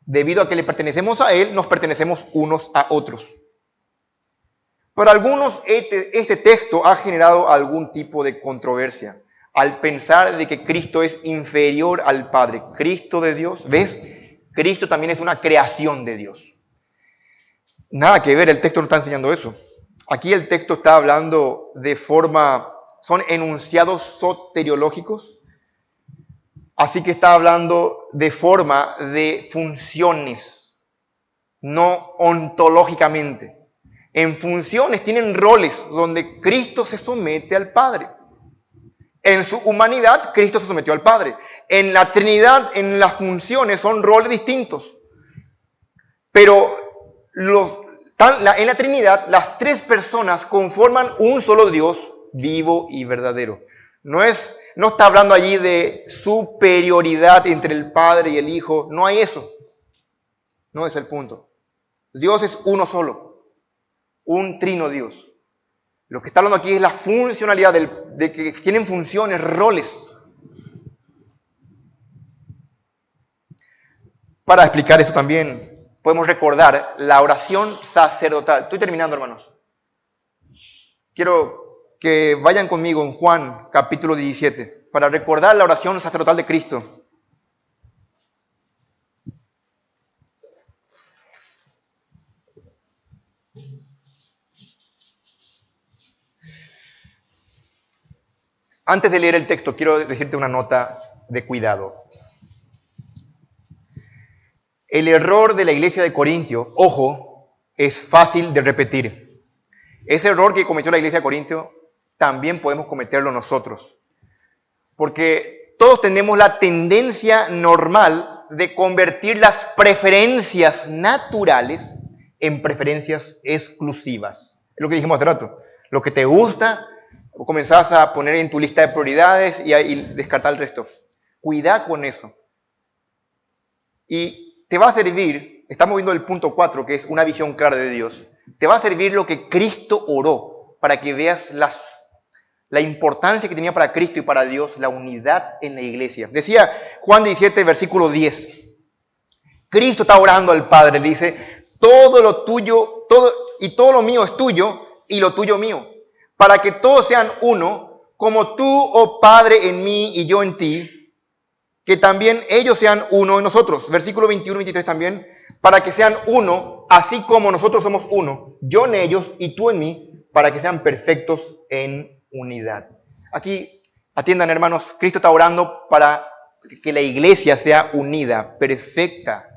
Debido a que le pertenecemos a Él, nos pertenecemos unos a otros. Para algunos, este texto ha generado algún tipo de controversia al pensar de que Cristo es inferior al Padre. Cristo de Dios, ¿ves? Cristo también es una creación de Dios. Nada que ver, el texto no está enseñando eso. Aquí el texto está hablando de forma, son enunciados soteriológicos, así que está hablando de forma de funciones, no ontológicamente. En funciones tienen roles donde Cristo se somete al Padre. En su humanidad, Cristo se sometió al Padre. En la Trinidad, en las funciones, son roles distintos. Pero en la Trinidad, las tres personas conforman un solo Dios vivo y verdadero. No está hablando allí de superioridad entre el Padre y el Hijo. No hay eso. No es el punto. Dios es uno solo. Un trino Dios. Lo que está hablando aquí es la funcionalidad de que tienen funciones, roles. Para explicar eso también, podemos recordar la oración sacerdotal. Estoy terminando, hermanos. Quiero que vayan conmigo en Juan, capítulo 17, para recordar la oración sacerdotal de Cristo. Antes de leer el texto, quiero decirte una nota de cuidado. El error de la iglesia de Corintio, ojo, es fácil de repetir. Ese error que cometió la iglesia de Corintio, también podemos cometerlo nosotros. Porque todos tenemos la tendencia normal de convertir las preferencias naturales en preferencias exclusivas. Es lo que dijimos hace rato. Lo que te gusta, comenzás a poner en tu lista de prioridades y descartar el resto. Cuidá con eso. Y te va a servir, estamos viendo el punto 4, que es una visión clara de Dios. Te va a servir lo que Cristo oró para que veas la importancia que tenía para Cristo y para Dios la unidad en la iglesia. Decía Juan 17, versículo 10. Cristo está orando al Padre, le dice, todo lo tuyo, todo lo mío es tuyo y lo tuyo mío, para que todos sean uno, como tú, oh Padre, en mí y yo en ti, que también ellos sean uno en nosotros. Versículo 21 y 23 también, para que sean uno, así como nosotros somos uno, yo en ellos y tú en mí, para que sean perfectos en unidad. Aquí, atiendan hermanos, Cristo está orando para que la iglesia sea unida, perfecta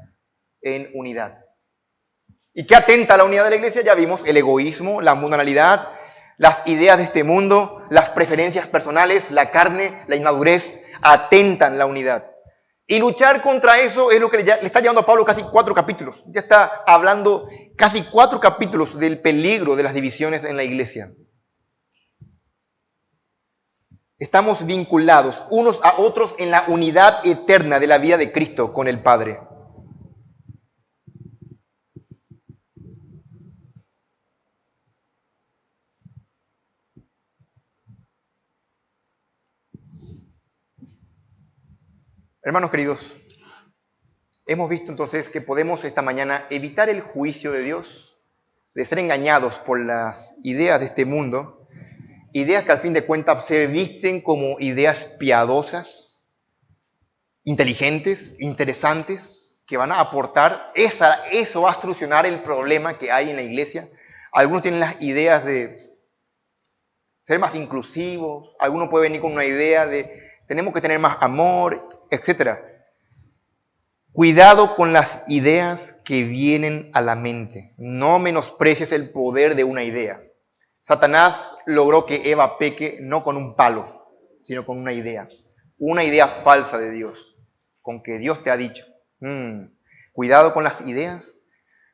en unidad. ¿Y qué atenta a la unidad de la iglesia? Ya vimos el egoísmo, la mundanalidad, las ideas de este mundo, las preferencias personales, la carne, la inmadurez, atentan la unidad. Y luchar contra eso es lo que le está llevando a Pablo casi 4 capítulos. Ya está hablando casi 4 capítulos del peligro de las divisiones en la iglesia. Estamos vinculados unos a otros en la unidad eterna de la vida de Cristo con el Padre. Hermanos queridos, hemos visto entonces que podemos esta mañana evitar el juicio de Dios, de ser engañados por las ideas de este mundo, ideas que al fin de cuentas se visten como ideas piadosas, inteligentes, interesantes, que van a aportar, eso va a solucionar el problema que hay en la iglesia. Algunos tienen las ideas de ser más inclusivos, algunos pueden venir con una idea de tenemos que tener más amor, etc. Cuidado con las ideas que vienen a la mente. No menosprecies el poder de una idea. Satanás logró que Eva peque no con un palo, sino con una idea falsa de Dios, con que Dios te ha dicho. Cuidado con las ideas.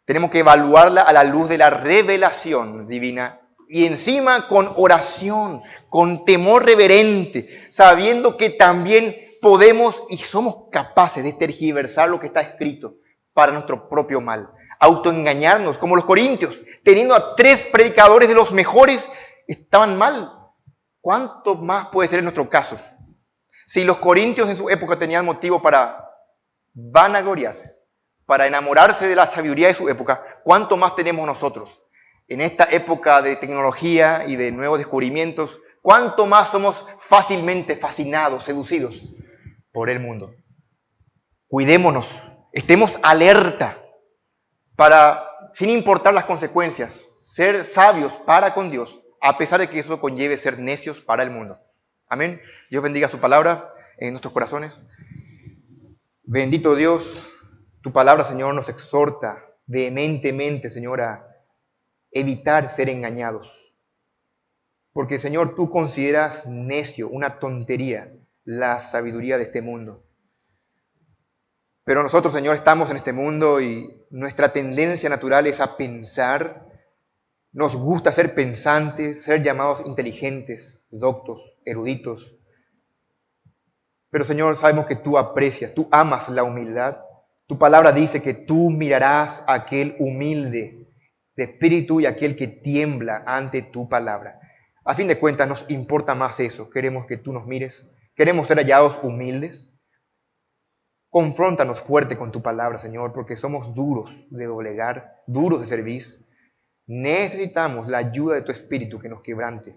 Tenemos que evaluarla a la luz de la revelación divina y encima con oración, con temor reverente, sabiendo que también podemos y somos capaces de tergiversar lo que está escrito para nuestro propio mal. Autoengañarnos, como los corintios, teniendo a 3 predicadores de los mejores, estaban mal. ¿Cuánto más puede ser en nuestro caso? Si los corintios en su época tenían motivo para vanagloriarse, para enamorarse de la sabiduría de su época, ¿cuánto más tenemos nosotros? En esta época de tecnología y de nuevos descubrimientos, ¿cuánto más somos fácilmente fascinados, seducidos por el mundo? Cuidémonos, estemos alerta para, sin importar las consecuencias, ser sabios para con Dios, a pesar de que eso conlleve ser necios para el mundo. Amén. Dios bendiga su palabra en nuestros corazones. Bendito Dios, tu palabra, Señor, nos exhorta vehementemente, Señor, a evitar ser engañados. Porque, Señor, tú consideras necio, una tontería, la sabiduría de este mundo. Pero nosotros, Señor, estamos en este mundo y nuestra tendencia natural es a pensar. Nos gusta ser pensantes, ser llamados inteligentes, doctos, eruditos. Pero, Señor, sabemos que tú aprecias, tú amas la humildad. Tu palabra dice que tú mirarás a aquel humilde de espíritu y aquel que tiembla ante tu palabra. A fin de cuentas, nos importa más eso. Queremos que tú nos mires. Queremos ser hallados humildes. Confróntanos fuerte con tu palabra, Señor, porque somos duros de doblegar, duros de servir. Necesitamos la ayuda de tu Espíritu que nos quebrante.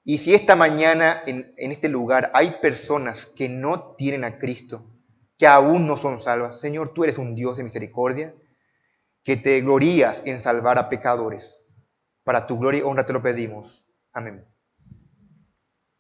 Y si esta mañana en este lugar hay personas que no tienen a Cristo, que aún no son salvas, Señor, tú eres un Dios de misericordia, que te glorías en salvar a pecadores. Para tu gloria y honra te lo pedimos. Amén.